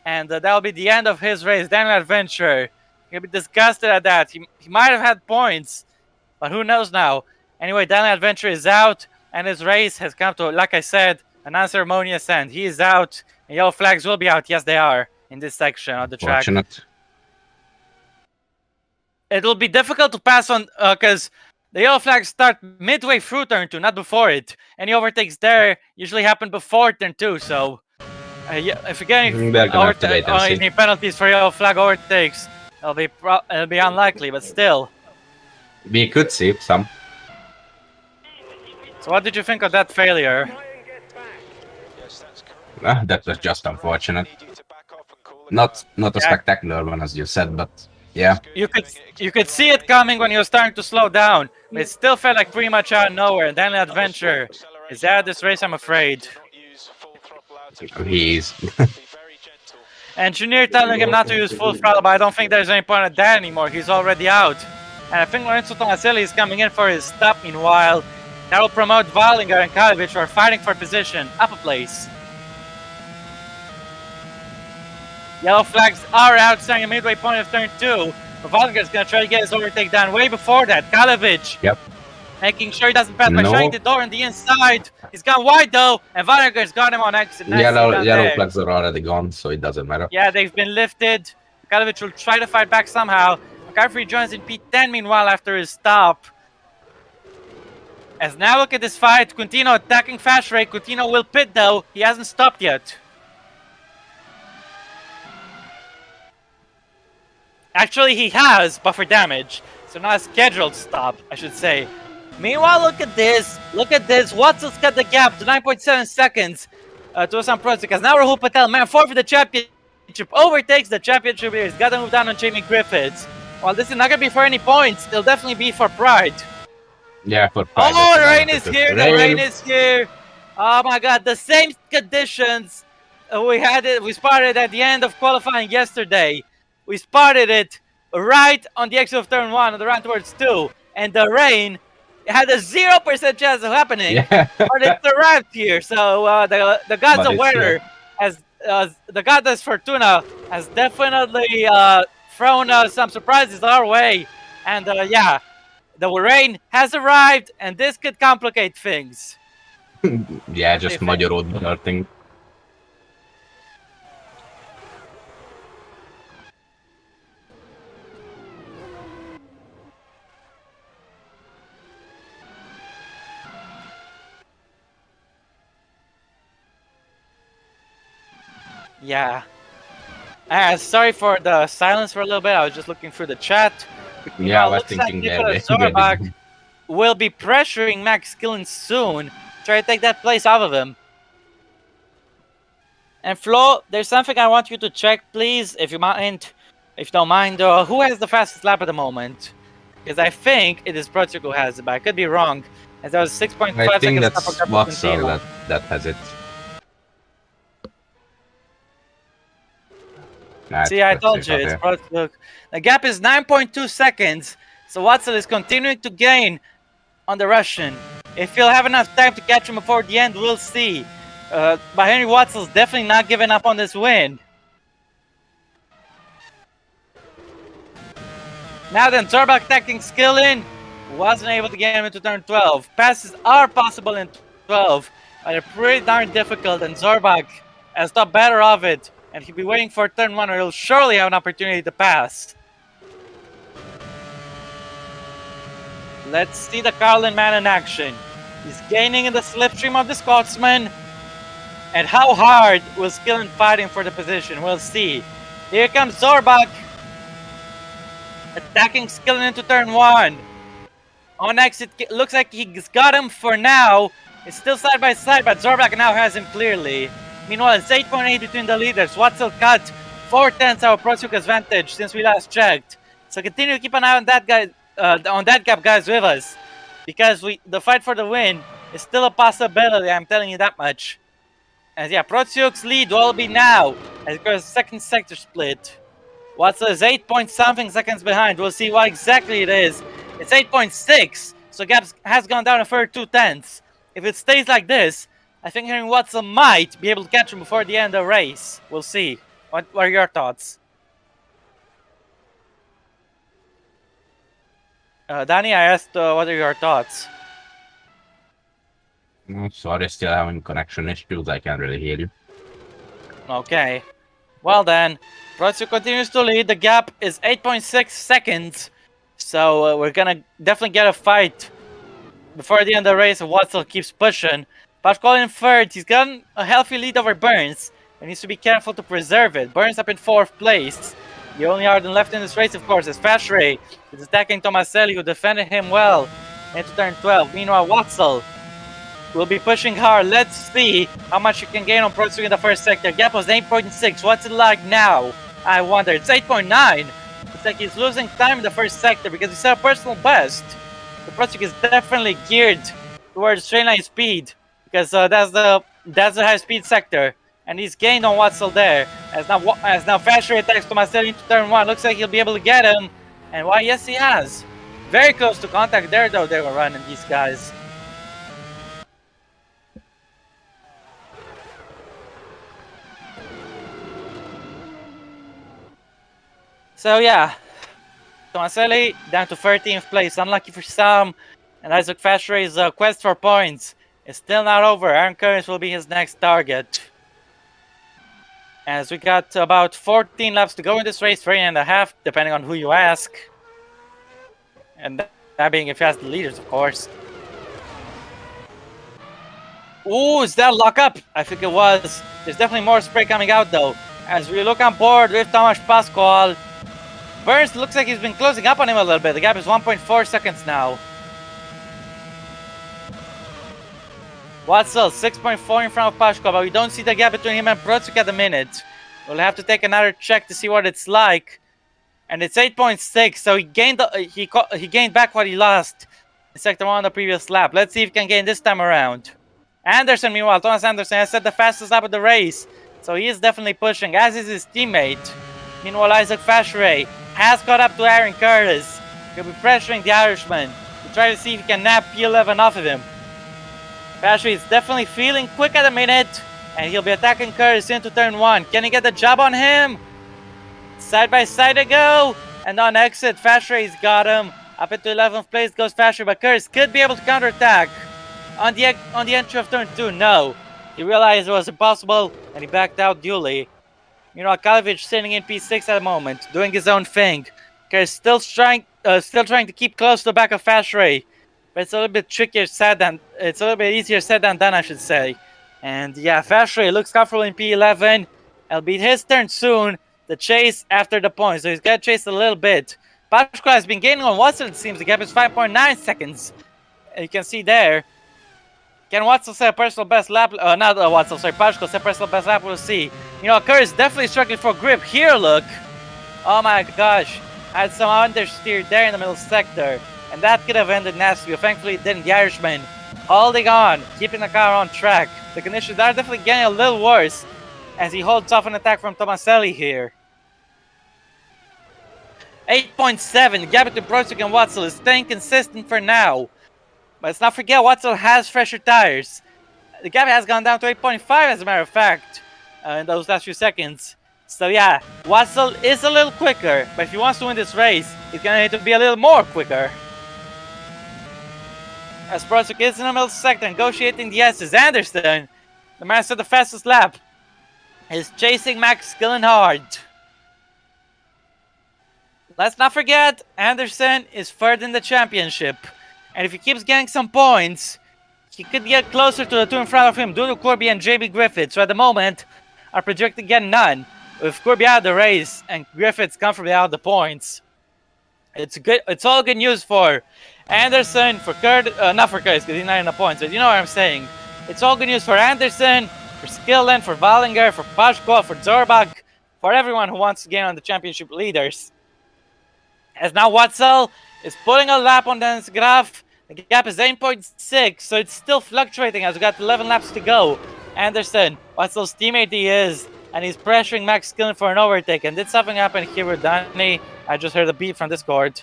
And that'll be the end of his race. Daniel Adventure. He'll be disgusted at that. He might have had points, but who knows now. Anyway, Daniel Adventure is out, and his race has come to, like I said, an unceremonious end. He is out, and yellow flags will be out. Yes, they are in this section of the track. It'll be difficult to pass on because the yellow flags start midway through turn 2, not before it. Any overtakes there usually happen before turn 2, so yeah, if you get any penalties for yellow flag overtakes, it'll be unlikely, but still. We could see some. So what did you think of that failure? That was just unfortunate. Not a spectacular one, as you said, but yeah. You could see it coming when he was starting to slow down. But it still felt like pretty much out of nowhere. And then Adventure is out of this race, I'm afraid. He's Engineer telling him not to use full throttle, but I don't think there's any point at that anymore. He's already out. And I think Lorenzo Tomaselli is coming in for his stop meanwhile. That will promote Wallinger and Kalevich, who are fighting for position, up a place. Yellow flags are out, starting a midway point of turn 2. But Wallinger is going to try to get his overtake done way before that. Kalevich. Yep. Making sure he doesn't pass by shutting the door on the inside. He's gone wide though, and Wallinger's got him on exit. Yellow flags are already gone, so it doesn't matter. Yeah, they've been lifted. Kalevich will try to fight back somehow. McCaffrey joins in P10 meanwhile after his stop. As now look at this fight, Quintino attacking fast rate. Quintino will pit though, he hasn't stopped yet. Actually he has, but for damage. So not a scheduled stop, I should say. Meanwhile, look at this. Watson's cut the gap to 9.7 seconds to Osan Prost, because now Rahul Patel, man 4 for the championship, overtakes the championship here. He's got to move down on Jamie Griffiths. While this is not going to be for any points, it'll definitely be for pride. Yeah, for pride. Oh, the rain is here. The rain is here. Oh my god, the same conditions we spotted at the end of qualifying yesterday. We spotted it right on the exit of turn 1 on the run towards 2. And the rain had a 0% chance of happening, but it's arrived here. So the gods of weather, the goddess Fortuna, has definitely thrown some surprises our way. And yeah, the rain has arrived, and this could complicate things. Yeah, just magyaródni nothing. Yeah. Sorry for the silence for a little bit. I was just looking through the chat. Yeah, I was thinking Zorbach will be pressuring Max Killen soon. Try to take that place out of him. And Flo, there's something I want you to check, please, if you don't mind. Who has the fastest lap at the moment? Because I think it is Protsuk who has it, but I could be wrong. As that was 6.5 seconds. I think that's Watson that has it. See, I told you, it's Protsuk. The gap is 9.2 seconds, so Watson is continuing to gain on the Russian. If he'll have enough time to catch him before the end, we'll see. But Henry Watson's definitely not giving up on this win. Now then, Zorbach attacking Skillin. Wasn't able to get him into turn 12. Passes are possible in 12, but they're pretty darn difficult, and Zorbach has thought better of it. And he'll be waiting for turn 1, or he'll surely have an opportunity to pass. Let's see the Carlin man in action. He's gaining in the slipstream of the Scotsman. And how hard will Skillin fighting for the position? We'll see. Here comes Zorbach. Attacking Skillin into turn 1. On exit, looks like he's got him for now. It's still side by side, but Zorbach now has him clearly. Meanwhile, it's 8.8 between the leaders. Watson cut 4/10 our Protsuk advantage since we last checked. So continue to keep an eye on that guy, on that gap, guys, with us, because the fight for the win is still a possibility. I'm telling you that much. And yeah, Protsuk's lead will be now as it goes second sector split. Watson is 8-point-something seconds behind. We'll see what exactly it is. It's 8.6, so gap has gone down a further 2/10. If it stays like this, I think Henry Watson might be able to catch him before the end of the race. We'll see. What are your thoughts? Danny, I asked what are your thoughts? Sorry, still having connection issues. I can't really hear you. Okay. Well then, Protsuk continues to lead. The gap is 8.6 seconds. So we're gonna definitely get a fight before the end of the race. Watson keeps pushing. Pascal in third. He's got a healthy lead over Burns. And needs to be careful to preserve it. Burns up in 4th place. The only Arden left in this race, of course, is Fashray. He's attacking Tomaselli, who defended him well into turn 12. Meanwhile, Watzel will be pushing hard. Let's see how much you can gain on Protsuk in the first sector. Gap was 8.6. What's it like now? I wonder. It's 8.9. It's like he's losing time in the first sector because he set a personal best. The Protsuk is definitely geared towards straight line speed because that's the high speed sector. and he's gained on Watzel there. As now Fasher attacks Tomaselli into turn 1. Looks like he'll be able to get him. And why, yes, he has. Very close to contact there, though, they were running, these guys. So, yeah. Tomaselli down to 13th place. Unlucky for some. And Isaac Fasher's quest for points is still not over. Aaron Curtis will be his next target. As we got about 14 laps to go in this race, 3.5, depending on who you ask. And that being if you ask the leaders, of course. Ooh, is that lockup? I think it was. There's definitely more spray coming out, though. As we look on board with Tomasz Pascual, Burns looks like he's been closing up on him a little bit. The gap is 1.4 seconds now. Watzel, 6.4 in front of Pascual, but we don't see the gap between him and Prozuk at the minute. We'll have to take another check to see what it's like. And it's 8.6, so he gained back what he lost in Sector 1 on the previous lap. Let's see if he can gain this time around. Anderson, meanwhile, Thomas Anderson has set the fastest lap of the race. So he is definitely pushing, as is his teammate. Meanwhile, Isaac Fashere has caught up to Aaron Curtis. He'll be pressuring the Irishman to try to see if he can nab P11 off of him. Fashere is definitely feeling quick at the minute, and he'll be attacking Curtis into turn 1. Can he get the job on him? Side by side they go, and on exit, Fashere's got him. Up into 11th place goes Fashere, but Curtis could be able to counterattack. On the entry of turn 2, no. He realized it was impossible, and he backed out duly. Kalevic sitting in P6 at the moment, doing his own thing. Curtis still trying to keep close to the back of Fashere. But it's a little bit trickier said than it's a little bit easier said than done, I should say. And yeah, Fashere looks comfortable in P11. It'll be his turn soon. The chase after the point, so he's got to chase a little bit. Pascual has been gaining on Watson, it seems. The gap is 5.9 seconds. You can see there. Can Watson set a personal best lap? Not Watson, sorry, Pascual set a personal best lap. We'll see. Curtis definitely struggling for grip. Here, look. Oh my gosh. Had some understeer there in the middle sector. And that could have ended nasty. Thankfully, it didn't. The Irishman holding on, keeping the car on track. The conditions are definitely getting a little worse as he holds off an attack from Tomaselli here. 8.7. The gap between Prozuk and Watzel is staying consistent for now. But let's not forget, Watzel has fresher tires. The gap has gone down to 8.5 as a matter of fact in those last few seconds. So yeah, Watzel is a little quicker, but if he wants to win this race, he's going to need to be a little more quicker. As Prozuk is in the middle sector negotiating the S's, Anderson, the man set the fastest lap, is chasing Max Skillen hard. Let's not forget, Anderson is third in the championship. And if he keeps getting some points, he could get closer to the two in front of him, Dudu Corby and JB Griffiths, who at the moment are projected to get none. With Corby out of the race and Griffiths comfortably out of the points. It's all good news for Anderson, for not for Curtis, because he's not in the points, but you know what I'm saying. It's all good news for Anderson, for Skillen, for Wallinger, for Pascual, for Zorbach, for everyone who wants to get on the championship leaders. As now Watzel is pulling a lap on Dennis Graf. The gap is 8.6, so it's still fluctuating as we got 11 laps to go. Anderson, Watzel's teammate he is, and he's pressuring Max Skillen for an overtake. And did something happen here with Danny? I just heard a beep from Discord.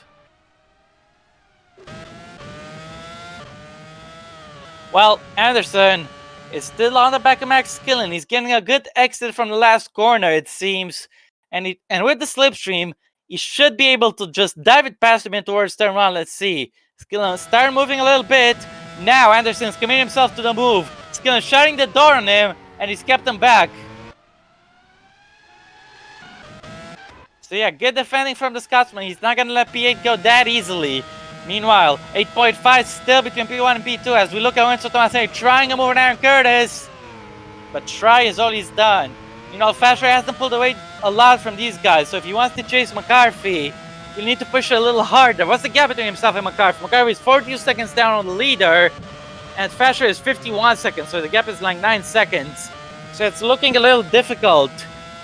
Well, Anderson is still on the back of Max Skillen. He's getting a good exit from the last corner, it seems. And with the slipstream, he should be able to just dive it past him in towards turn 1. Let's see. Skillen start moving a little bit. Now Anderson's committing himself to the move. Skillen shutting the door on him, and he's kept him back. So yeah, good defending from the Scotsman. He's not going to let P8 go that easily. Meanwhile, 8.5 still between P1 and P2 as we look at Winston Tomaselli trying to move on Aaron Curtis. But try is all he's done. Fasher hasn't pulled away a lot from these guys, so if he wants to chase McCarthy, he'll need to push a little harder. What's the gap between himself and McCarthy? McCarthy is 42 seconds down on the leader, and Fasher is 51 seconds, so the gap is like 9 seconds. So it's looking a little difficult,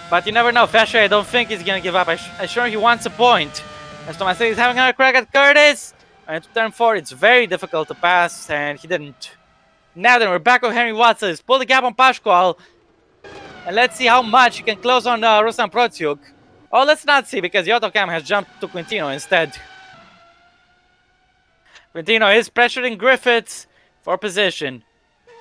but you never know. Fasher, I don't think he's going to give up. I'm sure he wants a point. As Tomaselli is having a crack at Curtis, and to turn 4, it's very difficult to pass, and he didn't. Now then, we're back with Henry Watson. He's pulled the gap on Pascual. And let's see how much he can close on Ruslan Protiuk. Oh, let's not see, because Yotokam has jumped to Quintino instead. Quintino is pressuring Griffiths for position.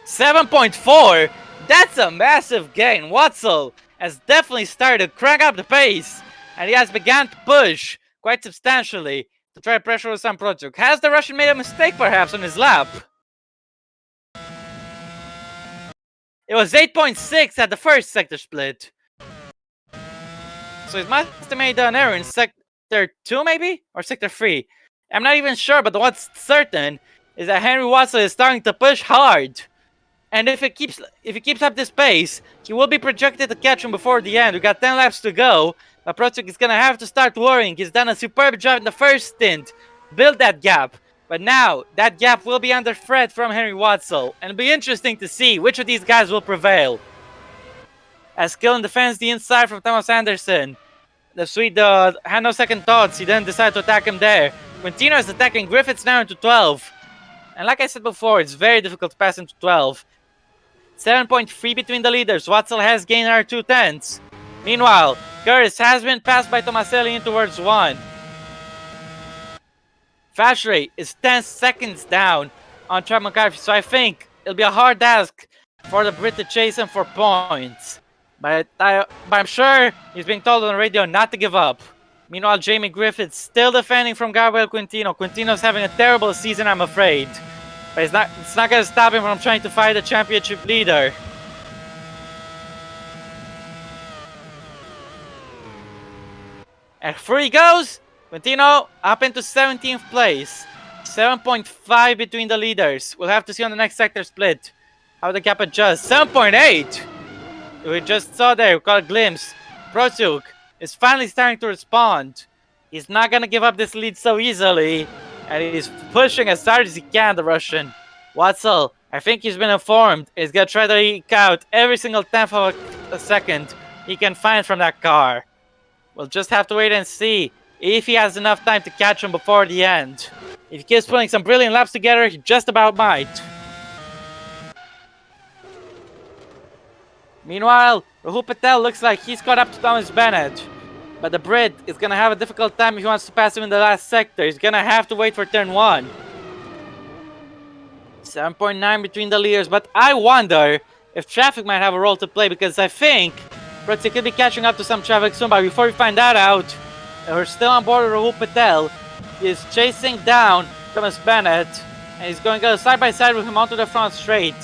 7.4! That's a massive gain. Watzel has definitely started to crank up the pace, and he has begun to push quite substantially to try to pressure Ruslan Protiuk. Has the Russian made a mistake perhaps on his lap? It was 8.6 at the first sector split. So he must have made an error in sector 2 maybe? Or sector 3? I'm not even sure, but what's certain is that Henry Watson is starting to push hard. And if he keeps up this pace, he will be projected to catch him before the end. We got 10 laps to go. But Protiuk is gonna have to start worrying. He's done a superb job in the first stint. Build that gap. But now, that gap will be under threat from Henry Watzel. And it'll be interesting to see which of these guys will prevail. As Killen defends the inside from Thomas Anderson. The Swede had no second thoughts. He then decided to attack him there. Quintino is attacking Griffiths now into 12. And like I said before, it's very difficult to pass into 12. 7.3 between the leaders. Watzel has gained our 2/10. Meanwhile, Curtis has been passed by Tomaselli in towards 1. Fashray is 10 seconds down on Chad McCarthy, so I think it'll be a hard task for the Brit to chase him for points. But I'm sure he's being told on the radio not to give up. Meanwhile, Jamie Griffiths still defending from Gabriel Quintino. Quintino's having a terrible season, I'm afraid. But it's not going to stop him from trying to fight the championship leader. And through he goes! Quintino up into 17th place. 7.5 between the leaders. We'll have to see on the next sector split how the gap adjusts. 7.8! We just saw there, we got a glimpse. Protiuk is finally starting to respond. He's not going to give up this lead so easily. And he's pushing as hard as he can, the Russian. Watzel, I think he's been informed. He's going to try to eke out every single tenth of a second he can find from that car. We'll just have to wait and see if he has enough time to catch him before the end. If he keeps putting some brilliant laps together, he just about might. Meanwhile, Rahul Patel looks like he's caught up to Thomas Bennett. But the Brit is going to have a difficult time if he wants to pass him in the last sector. He's going to have to wait for turn 1. 7.9 between the leaders, but I wonder if traffic might have a role to play, because I think Prix could be catching up to some traffic soon. But before we find that out, we're still on board with Rahul Patel. He's chasing down Thomas Bennett, and he's going to go side by side with him onto the front straight.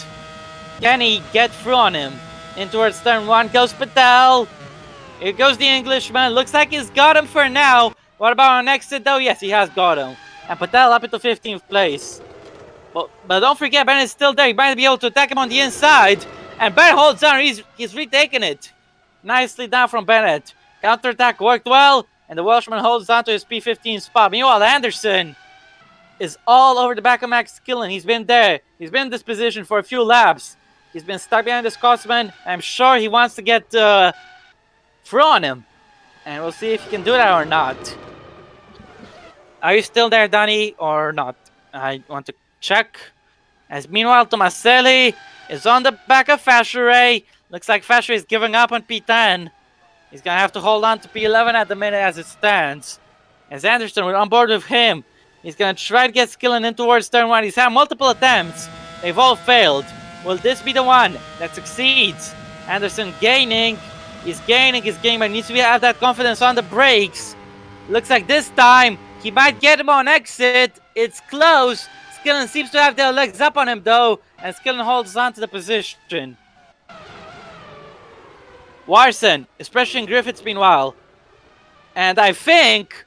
Can he get through on him? In towards turn 1 goes Patel. Here goes the Englishman. Looks like he's got him for now. What about on exit though? Yes, he has got him. And Patel up into 15th place. But don't forget, Bennett's still there. He might be able to attack him on the inside. And Bennett holds on. He's retaken it. Nicely down from Bennett. Counterattack worked well. And the Welshman holds on to his P15 spot. Meanwhile, Anderson is all over the back of Max Killen. He's been there. He's been in this position for a few laps. He's been stuck behind the Scotsman. I'm sure he wants to get through on him. And we'll see if he can do that or not. Are you still there, Danny, or not? I want to check. As meanwhile, Tomaselli is on the back of Fashray. Looks like Fashray is giving up on P10. He's going to have to hold on to P11 at the minute as it stands. As Anderson, we're on board with him. He's going to try to get Skillen in towards turn 1. He's had multiple attempts. They've all failed. Will this be the one that succeeds? Anderson gaining. He's gaining his game, but needs to have that confidence on the brakes. Looks like this time he might get him on exit. It's close. Skillen seems to have their legs up on him though, and Skillen holds on to the position. Warson is pressuring Griffiths meanwhile. And I think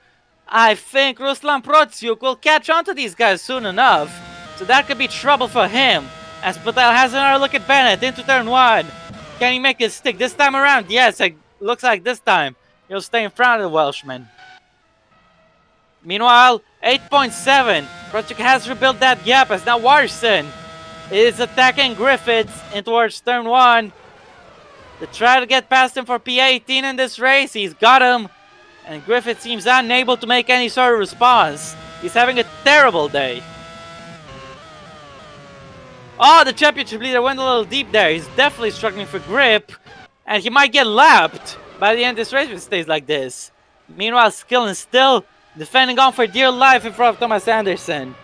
Ruslan Protiuk will catch on to these guys soon enough. So that could be trouble for him. As Patel has another look at Bennett into turn 1. Can he make it stick this time around? Yes, it looks like this time he'll stay in front of the Welshman. Meanwhile, 8.7. Protiuk has rebuilt that gap as now Warson is attacking Griffiths in towards turn 1. To try to get past him for P18 in this race. He's got him. And Griffiths seems unable to make any sort of response. He's having a terrible day. Oh, the championship leader went a little deep there. He's definitely struggling for grip. and he might get lapped by the end of this race if it stays like this. Meanwhile, Skillen still defending on for dear life in front of Thomas Anderson.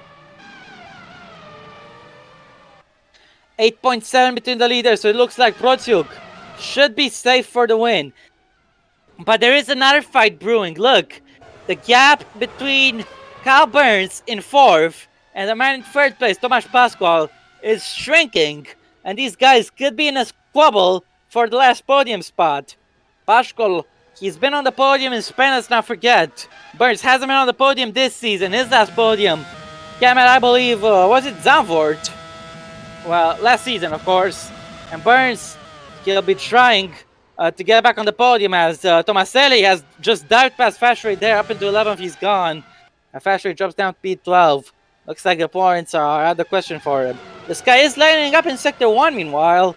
8.7 between the leaders, so it looks like Prociuk should be safe for the win. But there is another fight brewing. Look, the gap between Kyle Burns in 4th and the man in 3rd place, Tomasz Pascual, is shrinking. And these guys could be in a squabble for the last podium spot. Pascual, he's been on the podium in Spain, let's not forget. Burns hasn't been on the podium this season. His last podium came at, I believe, was it Zandvoort? Well, last season, of course. And Burns, he'll be trying to get back on the podium as Tomaselli has just dived past Fashray there. Up into 11th, he's gone. And Fashray drops down to P12. Looks like the points are out of the question for him. The Sky is lining up in Sector 1 meanwhile.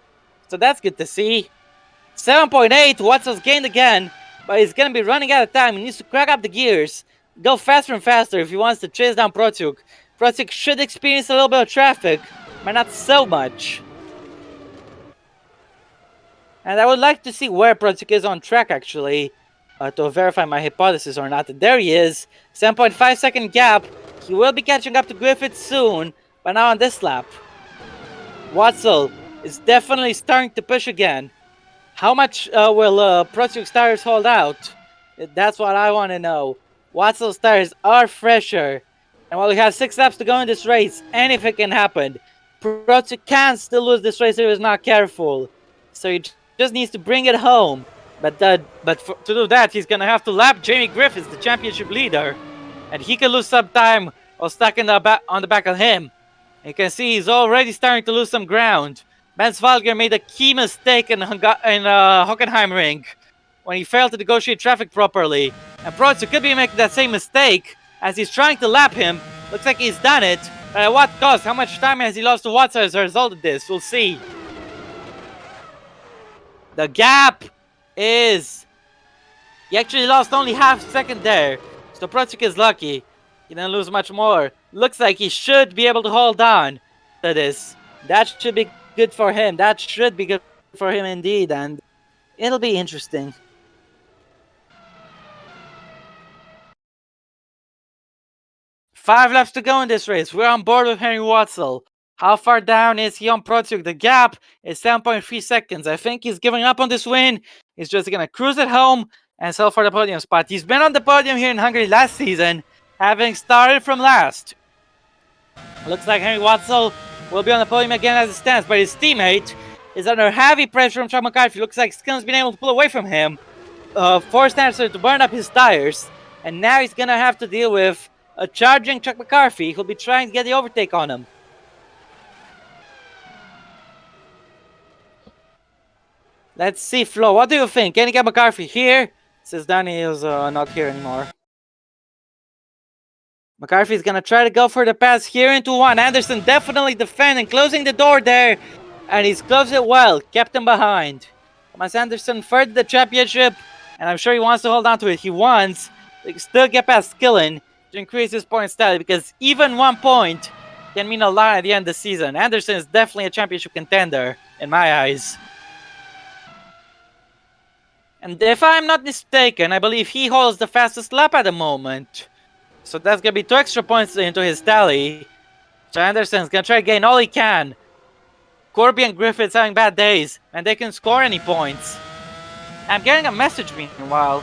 So that's good to see. 7.8, Watsel's gained again. But he's going to be running out of time. He needs to crack up the gears. Go faster and faster if he wants to chase down Prociuk. Prociuk should experience a little bit of traffic, but not so much. And I would like to see where Prociuk is on track, actually, to verify my hypothesis or not. There he is. 7.5 second gap. He will be catching up to Griffith soon, but not on this lap. Watzel is definitely starting to push again. How much will Prociuk's tires hold out? That's what I want to know. Watzel's tires are fresher. And while we have 6 laps to go in this race, anything can happen. Prociuk can still lose this race if he's not careful. So he just needs to bring it home. But to do that, he's going to have to lap Jamie Griffiths, the championship leader. And he can lose some time while stuck on the back of him. And you can see he's already starting to lose some ground. Benz Valger made a key mistake in Hockenheimring when he failed to negotiate traffic properly. And Prociuk could be making that same mistake as he's trying to lap him. Looks like he's done it. But at what cost? How much time has he lost to Watson as a result of this? We'll see. The gap is... He actually lost only half a second there. So Prociuk is lucky. He didn't lose much more. Looks like he should be able to hold on to this. That should be good for him. That should be good for him indeed. And it'll be interesting. Five laps to go in this race. We're on board with Henry Watzel. How far down is he on Prociuk? The gap is 7.3 seconds. I think he's giving up on this win. He's just going to cruise it home and sell for the podium spot. He's been on the podium here in Hungary last season, having started from last. Looks like Henry Watzel will be on the podium again as it stands, but his teammate is under heavy pressure from Chuck McCarthy. Looks like Skillen's been able to pull away from him, forced Anderson to burn up his tires, and now he's going to have to deal with a charging Chuck McCarthy who'll be trying to get the overtake on him. Let's see, Flo, what do you think? Can he get McCarthy here? Says Danny is not here anymore. McCarthy's gonna try to go for the pass here into one. Anderson definitely defending, closing the door there. And he's closed it well, kept him behind. Thomas Anderson third the championship, and I'm sure he wants to hold on to it. He wants to still get past Skillen to increase his points tally, because even 1 point can mean a lot at the end of the season. Anderson is definitely a championship contender, in my eyes. And if I'm not mistaken, I believe he holds the fastest lap at the moment. So that's going to be 2 extra points into his tally. So Anderson's going to try to gain all he can. Corby and Griffiths having bad days, and they can score any points. I'm getting a message meanwhile.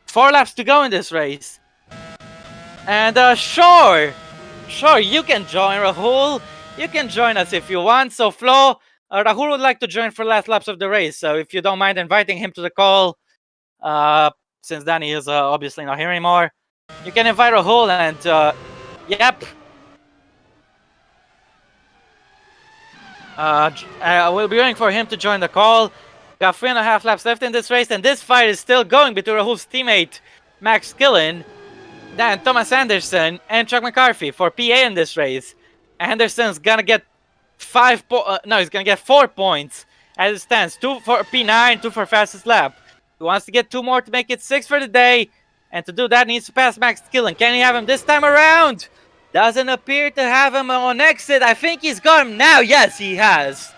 4 laps to go in this race. And sure, you can join, Rahul. You can join us if you want. So Flo, Rahul would like to join for last laps of the race. So if you don't mind inviting him to the call, since Danny is obviously not here anymore, you can invite Rahul and yep. We'll be waiting for him to join the call. Got 3.5 laps left in this race, and this fight is still going between Rahul's teammate Max Skillen, then Thomas Anderson, and Chuck McCarthy for PA in this race. Anderson's gonna get 4 points as it stands. 2 for P9, 2 for fastest lap. He wants to get 2 more to make it 6 for the day, and to do that needs to pass Max Skillen. Can he have him this time around? Doesn't appear to have him on exit. I think he's got him now. Yes, he has.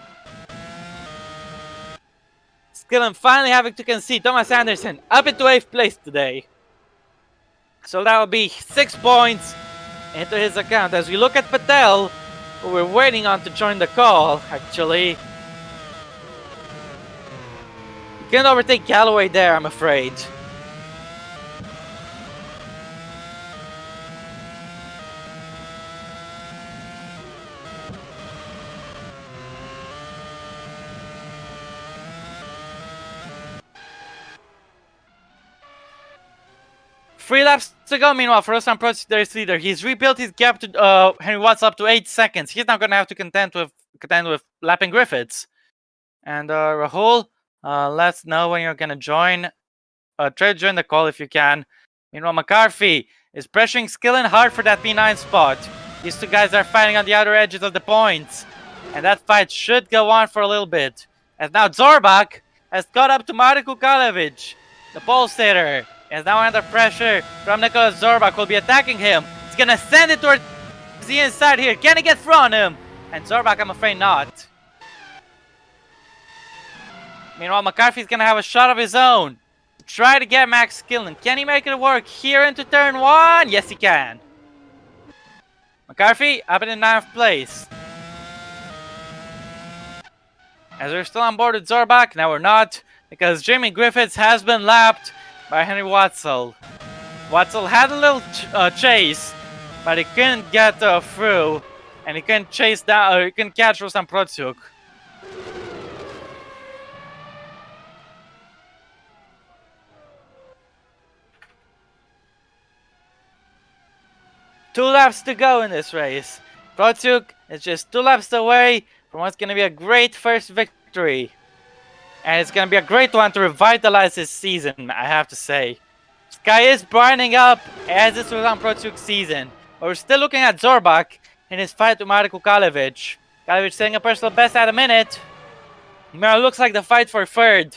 Skillen finally having to concede Thomas Anderson up into 8th place today. So that will be 6 points into his account. As we look at Patel, who we're waiting on to join the call, actually. You can't overtake Galloway there, I'm afraid. Three laps to go, meanwhile, for Ruslan Pro's race leader. He's rebuilt his gap to Henry Watts up to 8 seconds. He's not going to have to contend with lapping Griffiths. And Rahul, let us know when you're going to join. Try to join the call if you can. Meanwhile, McCarthy is pressuring Skillen hard for that P9 spot. These two guys are fighting on the outer edges of the points. And that fight should go on for a little bit. As now Zorbach has caught up to Marek Kukalevich, the pole sitter. Is now under pressure from Nicholas Zorbach, will be attacking him. He's gonna send it towards the inside here. Can he get through on him? And Zorbach, I'm afraid not. Meanwhile, McCarthy's gonna have a shot of his own. Try to get Max Skillen. Can he make it work here into turn 1? Yes, he can. McCarthy up in the 9th place. As we're still on board with Zorbach, now we're not, because Jamie Griffiths has been lapped by Henry Watzel. Watzel had a little chase, but he couldn't get through, and he couldn't chase down, he couldn't catch Ruslan Protiuk. Two laps to go in this race. Protiuk is just 2 laps away from what's going to be a great first victory. And it's going to be a great one to revitalize his season, I have to say. Sky is brightening up as it's Ruslan Protiuk's season. But we're still looking at Zorbach in his fight with Marek Kukalevich. Kukalevich setting a personal best at a minute. Now it looks like the fight for third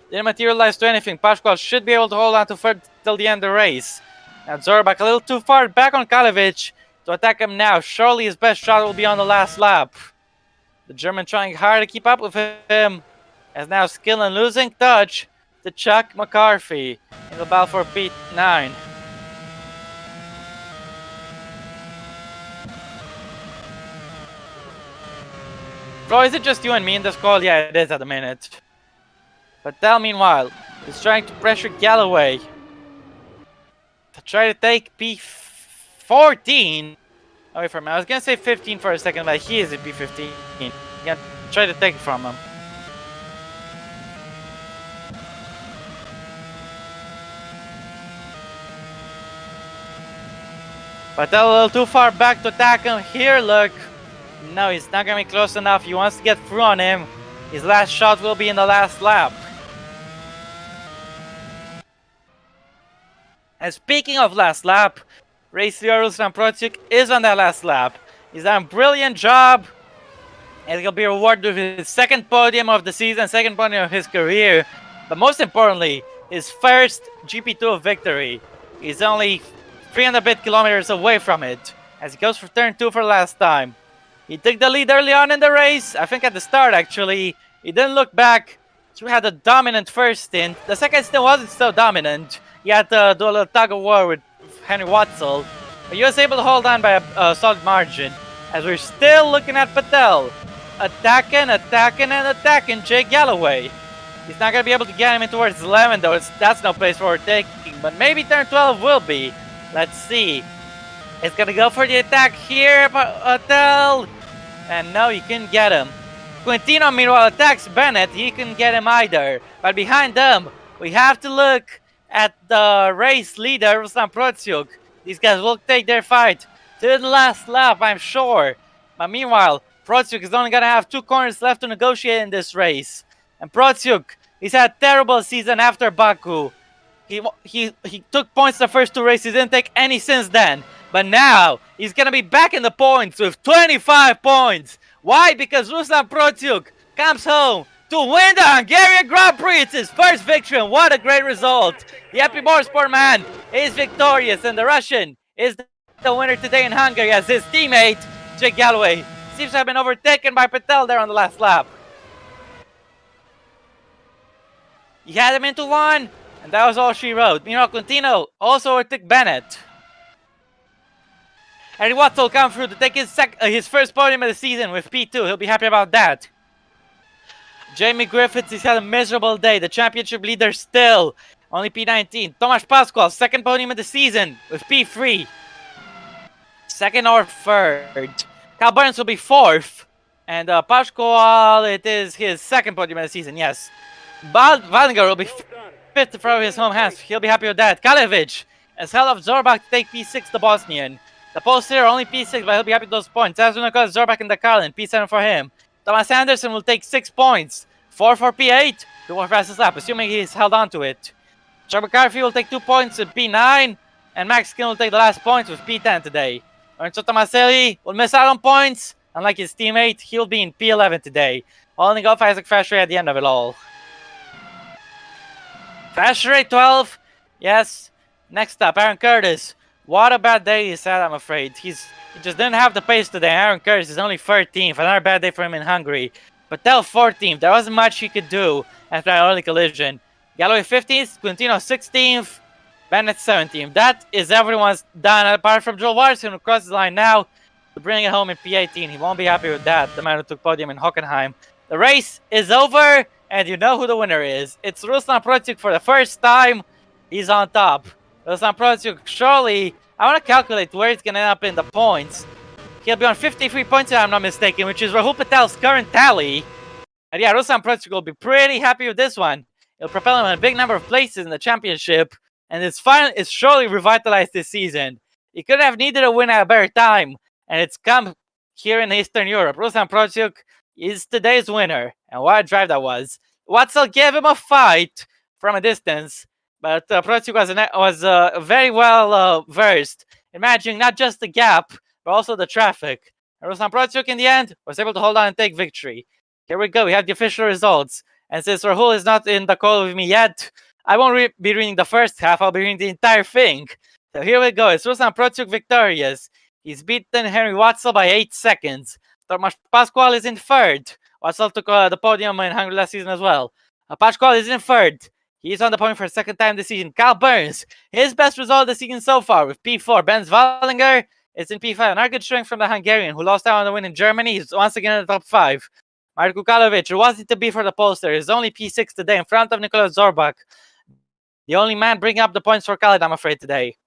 didn't materialize to anything. Pascual should be able to hold on to third till the end of the race. Now Zorbach a little too far back on Kalevich to attack him now. Surely his best shot will be on the last lap. The German trying hard to keep up with him. As now Skillen losing touch to Chuck McCarthy in the battle for P9. Bro, is it just you and me in this call? Yeah, it is at the minute. Patel, meanwhile, is trying to pressure Galloway to try to take P14 away from him. I was gonna say 15 for a second, but he is at P15. Yeah, try to take it from him. Patel a little too far back to attack him here, look. No, he's not gonna be close enough. He wants to get through on him. His last shot will be in the last lap. And speaking of last lap, race leader Ruslan Protiuk is on that last lap. He's done a brilliant job. And he'll be rewarded with his 2nd podium of the season, 2nd podium of his career. But most importantly, his first GP2 victory. He's only 300 bit kilometers away from it, as he goes for turn 2 for the last time. He took the lead early on in the race, I think at the start actually. He didn't look back, so he had a dominant first stint. The second stint wasn't so dominant. He had to do a little tug of war with Henry Watzel, but he was able to hold on by a solid margin. As we're still looking at Patel, attacking Jake Galloway. He's not going to be able to get him in towards 11 though, that's no place for overtaking, but maybe turn 12 will be. Let's see. It's gonna go for the attack here, Patel. And no, you couldn't get him. Quintino, meanwhile, attacks Bennett. He couldn't get him either. But behind them, we have to look at the race leader, Ruslan Protiuk. These guys will take their fight to the last lap, I'm sure. But meanwhile, Protiuk is only gonna have 2 corners left to negotiate in this race. And Protiuk, he's had a terrible season after Baku. He took points the first 2 races, didn't take any since then. But now, he's gonna be back in the points with 25 points. Why? Because Ruslan Protiuk comes home to win the Hungarian Grand Prix. It's his first victory, and what a great result. The Happy Motorsport man is victorious, and the Russian is the winner today in Hungary, as his teammate, Jake Galloway, seems to have been overtaken by Patel there on the last lap. He had him into one, and that was all she wrote. Meanwhile, Quintino also overtook Bennett. Henry Watts will come through to take his first podium of the season with P2. He'll be happy about that. Jamie Griffiths, he's had a miserable day. The championship leader still, only P19. Tomasz Pascual, second podium of the season with P3. Second or third. Kyle Burns will be fourth. And Pascual, it is his second podium of the season, yes. Valdinger will be fifth from his home hands. He'll be happy with that. Kalevich has held off Zorbach to take P6, the Bosnian. The Polster only P6, but he'll be happy with those points. Azunakos, Zorbach, and the Carlin, P7 for him. Thomas Anderson will take 6 points. 4 for P8, 2 more fastest lap, assuming he's held on to it. Chuck McCarthy will take 2 points with P9, and Max Skin will take the last points with P10 today. Lorenzo Tomaselli will miss out on points. Unlike his teammate, he'll be in P11 today, holding off Isaac Fasheray at the end of it all. Fasheray 12, yes. Next up, Aaron Curtis. What a bad day he's had, I'm afraid. He just didn't have the pace today. Aaron Curtis is only 13th. Another bad day for him in Hungary. Patel 14th. There wasn't much he could do after that early collision. Galloway 15th. Quintino 16th. Bennett 17th. That is everyone's done apart from Joel Watson, who crosses the line now to bring it home in P18. He won't be happy with that, the man who took podium in Hockenheim. The race is over, and you know who the winner is. It's Ruslan Procuk for the first time. He's on top. Ruslan Procuk, surely, I want to calculate where he's going to end up in the points. He'll be on 53 points if I'm not mistaken, which is Rahul Patel's current tally. And yeah, Ruslan Procuk will be pretty happy with this one. It'll propel him in a big number of places in the championship, and it's surely revitalized this season. He could have needed a win at a better time, and it's come here in Eastern Europe. Ruslan Procuk is today's winner, and what a drive that was. Watzel gave him a fight from a distance, but Procuk was very well versed in managing not just the gap, but also the traffic. And Ruslan Procuk, in the end, was able to hold on and take victory. Here we go. We have the official results. And since Rahul is not in the call with me yet, I won't be reading the first half. I'll be reading the entire thing. So here we go. It's Ruslan Procuk victorious. He's beaten Henry Watzel by 8 seconds. Tomasz Pascual is in third. Watzel took the podium in Hungary last season as well. Pascual is in third. He's on the podium for the second time this season. Kyle Burns, his best result this season so far with P4. Ben Wallinger is in P5. Another good showing from the Hungarian, who lost out on the win in Germany. He's once again in the top 5. Marko Kalovic, who wasn't to be for the poster, is only P6 today in front of Nicolas Zorbach. The only man bringing up the points for Khaled, I'm afraid, today.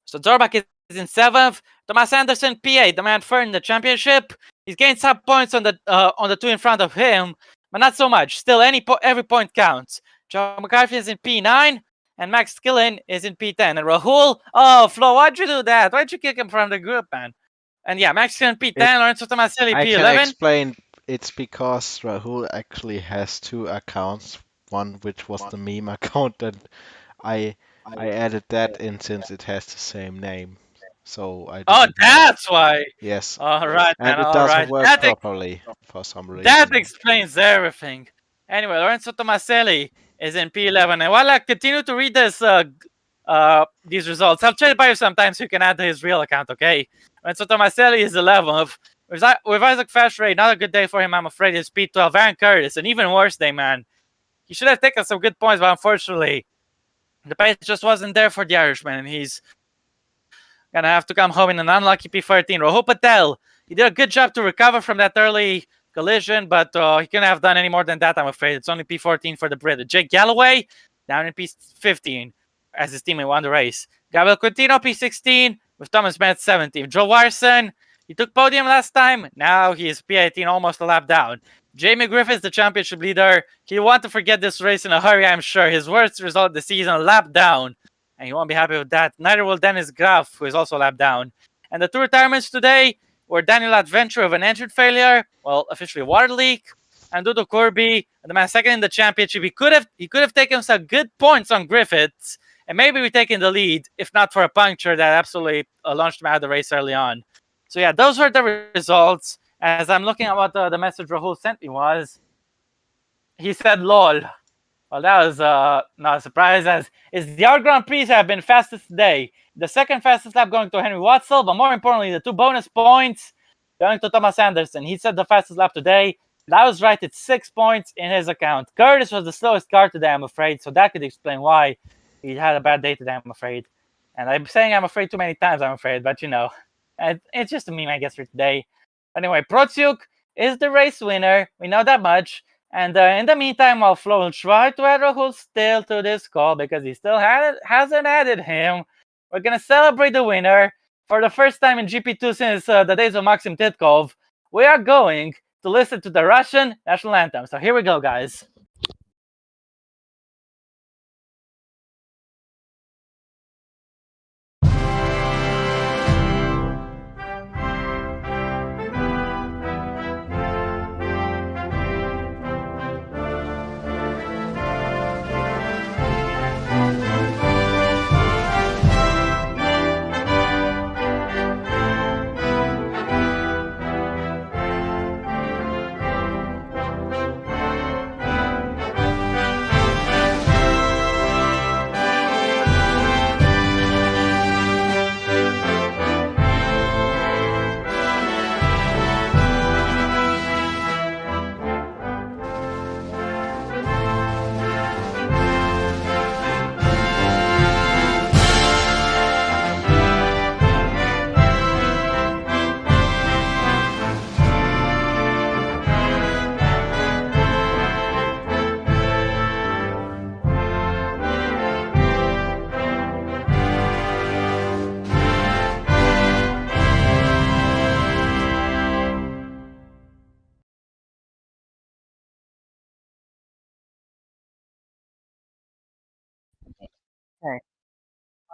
So Zorbach is in 7th. Thomas Anderson, P8, the man third in the championship. He's gained some points on the 2 in front of him, but not so much. Still, every point counts. John McCarthy is in P9, and Max Skillen is in P10. And Rahul, oh, Flo, why'd you do that? Why'd you kick him from the group, man? And yeah, Max Skillen P10, Lorenzo Tomaselli P11. I can explain. It's because Rahul actually has 2 accounts. One which was the meme account, and I added that in since it has the same name. So I. Oh, that's why. Yes. All right, and man. it doesn't work properly for some reason. That explains everything. Anyway, Lorenzo Tomaselli is in P11, and while I continue to read these results, I'll trade by you sometimes so you can add to his real account, okay? Lorenzo Tomaselli is 11th. With Isaac Fasheray, not a good day for him, I'm afraid. It's P12. Aaron Curtis, an even worse day, man. He should have taken some good points, but unfortunately, the pace just wasn't there for the Irishman, and he's gonna have to come home in an unlucky P13. Rahul Patel, he did a good job to recover from that early collision, but he couldn't have done any more than that, I'm afraid. It's only P14 for the Brit. Jake Galloway, down in P15, as his teammate won the race. Gabriel Quintino, P16, with Thomas Bennett 17th. Joe Warson, he took podium last time. Now he is P18, almost a lap down. Jamie Griffiths, the championship leader. He'll want to forget this race in a hurry, I'm sure. His worst result of the season, a lap down. And he won't be happy with that. Neither will Dennis Graf, who is also a lap down. And the 2 retirements today were Daniel Adventure of an engine failure, well, officially water leak, and Dudu Kirby, the man second in the championship. He could have taken some good points on Griffiths, and maybe we taken the lead, if not for a puncture that absolutely launched him out of the race early on. So yeah, those were the results. As I'm looking at what the message Rahul sent me was, he said, lol. Well, that was not a surprise, as is the Art Grand Prix have been fastest today. The second fastest lap going to Henry Watzel, but more importantly, the 2 bonus points going to Thomas Anderson. He said the fastest lap today. That was right. It's 6 points in his account. Curtis was the slowest car today, I'm afraid. So that could explain why he had a bad day today, I'm afraid. And I'm saying I'm afraid too many times, I'm afraid. But, it's just a meme, I guess, for today. Anyway, Protsiuk is the race winner. We know that much. And in the meantime, while Flo will try to add Rahul still to this call because he still hasn't added him, we're going to celebrate the winner. For the first time in GP2 since the days of Maxim Titkov, we are going to listen to the Russian national anthem. So here we go, guys.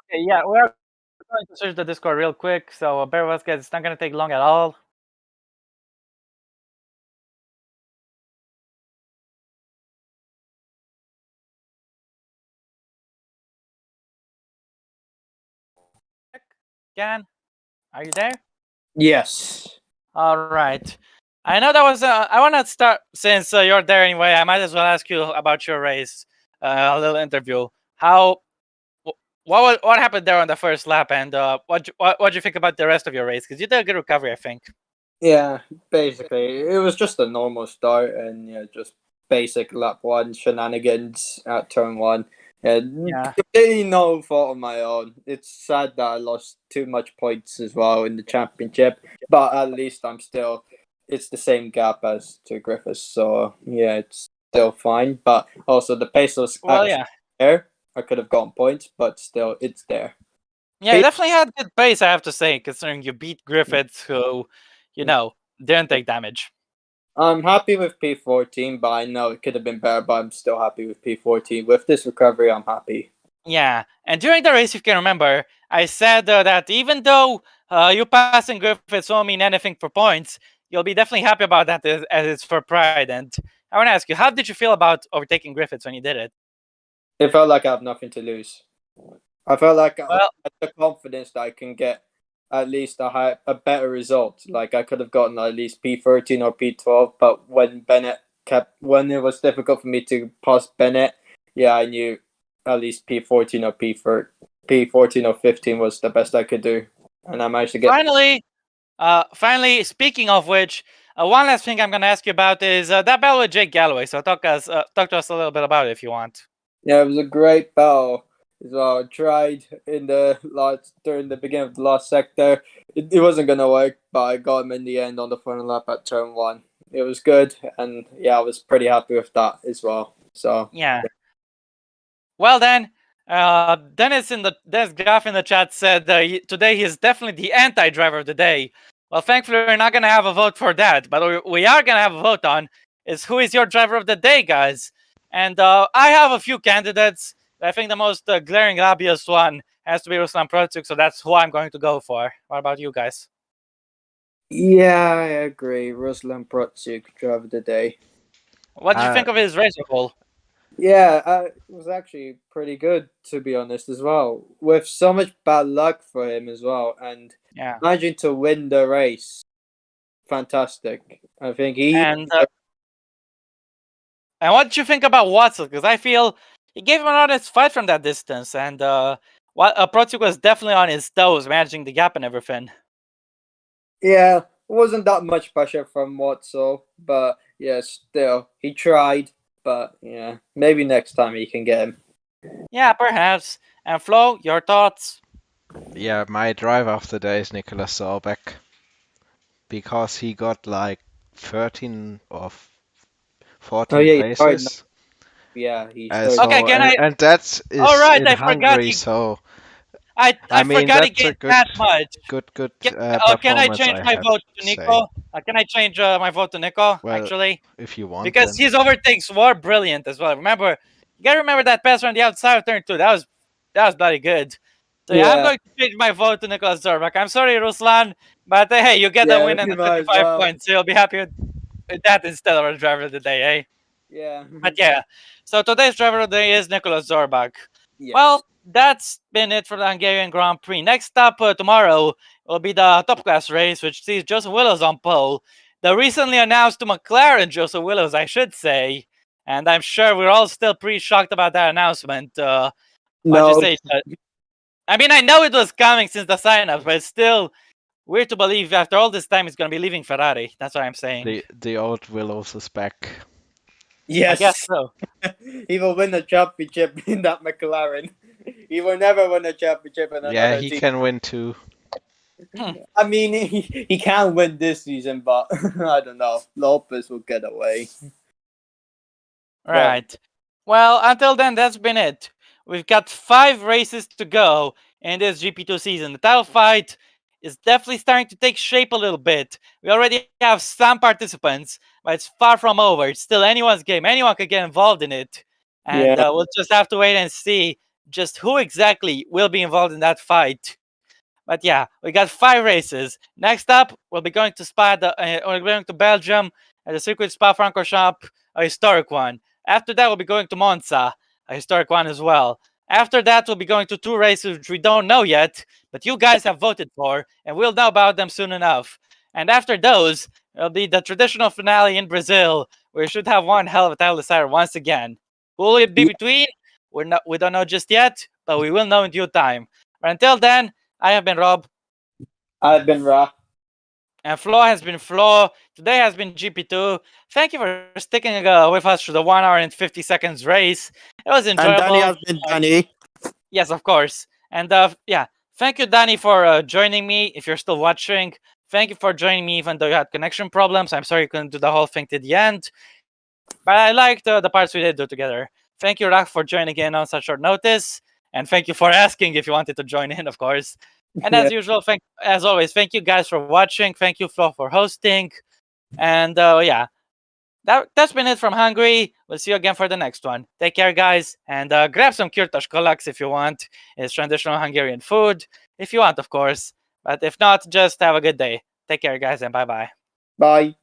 Okay, yeah, we're going to search the Discord real quick. So bear with us, guys. It's not going to take long at all. Gan, are you there? Yes. All right. I know that was. I want to start since you're there anyway. I might as well ask you about your race. A little interview. What happened there on the first lap, and what you think about the rest of your race? Because you did a good recovery, I think. Yeah, basically. It was just a normal start and just basic lap one shenanigans at turn one. Yeah. Completely no fault of my own. It's sad that I lost too much points as well in the championship, but at least it's the same gap as to Griffiths, so yeah, it's still fine. But also the pace was there. I could have gotten points, but still, it's there. Yeah, you definitely had good pace, I have to say, considering you beat Griffiths, who, didn't take damage. I'm happy with P14, but I know it could have been better, but I'm still happy with P14. With this recovery, I'm happy. Yeah, and during the race, if you can remember, I said that even though you passing Griffiths won't mean anything for points, you'll be definitely happy about that as it's for pride. And I want to ask you, how did you feel about overtaking Griffiths when you did it? It felt like I have nothing to lose. I felt like I had the confidence that I can get at least a better result. Like I could have gotten at least P13 or P12, but when it was difficult for me to pass Bennett, yeah, I knew at least P14 or P14 or 15 was the best I could do, and I managed to get. Finally, speaking of which, one last thing I'm going to ask you about is that battle with Jake Galloway. So talk to us a little bit about it if you want. Yeah, it was a great battle as well. I tried during the beginning of the last sector. It wasn't gonna work, but I got him in the end on the final lap at turn one. It was good, and yeah, I was pretty happy with that as well. So yeah. Well then, Dennis Graf in the chat said today he is definitely the anti-driver of the day. Well, thankfully we're not gonna have a vote for that, but we are gonna have a vote on is who is your driver of the day, guys. And I have a few candidates. I think the most glaring obvious one has to be Ruslan Protsuk, so that's who I'm going to go for. What about you guys? Yeah, I agree. Ruslan Protsuk, driver of the day. What did you think of his race, Rahul? Yeah, it was actually pretty good, to be honest, as well. With so much bad luck for him as well, and managing to win the race, fantastic. I think And what did you think about Watson? Because I feel he gave him an honest fight from that distance, and Protsuk was definitely on his toes, managing the gap and everything. Yeah, it wasn't that much pressure from Watson, but yeah, still he tried, but yeah, maybe next time he can get him. Yeah, perhaps. And Flo, your thoughts? Yeah, my driver of the day is Nicholas Zorbeck because he got like 13 or 14 Oh yeah, he tried. places. Yeah, he Uh, showed. Okay, so can I? and that All is right, in I forgot Hungary. he. So I I mean forgot he that's a gained that much. good Can I performance, change I my have vote to to say. Nico? Can I change my vote to Nico? Well, Actually, if you want, because then. his overtakes were brilliant as well. Remember, you gotta remember that pass on the outside of turn 2. That was bloody good. So yeah, I'm Yeah, going to change my vote to Nicholas Zorback. I'm sorry, Ruslan, but hey, you get the yeah, win and we the might as 25 well. points. So you'll be happy with that instead of our driver of the day, eh? Yeah. But yeah, so today's driver of the day is Nicholas Zorback. Yes. Well, that's been it for the Hungarian Grand Prix. Next up tomorrow will be the top class race, which sees Joseph Willows on pole. The recently announced to McLaren Joseph Willows, I should say, and I'm sure we're all still pretty shocked about that announcement. What'd you No. say? I mean, I know it was coming since the sign-up, but it's still weird to believe after all this time he's going to be leaving Ferrari. That's what I'm saying. The old Willows is back. I guess Yes. so. He will win the championship in that McLaren. He will never win a championship in Yeah, another he team. can win too. I mean, he can win this season, but I don't know. Lopez will get away. Right. Well, until then, that's been it. We've got 5 races to go in this GP2 season. The title fight is definitely starting to take shape a little bit. We already have some participants, but it's far from over. It's still anyone's game. Anyone could get involved in it. And Yeah. we'll just have to wait and see just who exactly will be involved in that fight. But yeah, we got 5 races. Next up, we'll be going to we're going to Belgium at the Circuit Spa-Francorchamps, a historic one. After that, we'll be going to Monza, a historic one as well. After that, we'll be going to 2 races which we don't know yet, but you guys have voted for, and we'll know about them soon enough. And after those, it'll be the traditional finale in Brazil, where we should have one hell of a title decider once again. Who will it be Yeah. between? We don't know just yet, but we will know in due time. But until then, I have been Rob. I've been Ra. And Flo has been Flo. Today has been GP2. Thank you for sticking with us through the 1 hour and 50 seconds race. It was And enjoyable. Danny has been Danny. Yes, of course. And yeah, thank you, Danny, for joining me. If you're still watching, thank you for joining me, even though you had connection problems. I'm sorry you couldn't do the whole thing to the end. But I liked the parts we did do together. Thank you, Rak, for joining in on such short notice. And thank you for asking if you wanted to join in, of course. And as usual, as always, thank you guys for watching. Thank you, Flo, for hosting. And yeah, that's been it from Hungary. We'll see you again for the next one. Take care, guys, and grab some kirtas kolaks if you want. It's traditional Hungarian food, if you want, of course. But if not, just have a good day. Take care, guys, and bye-bye. Bye.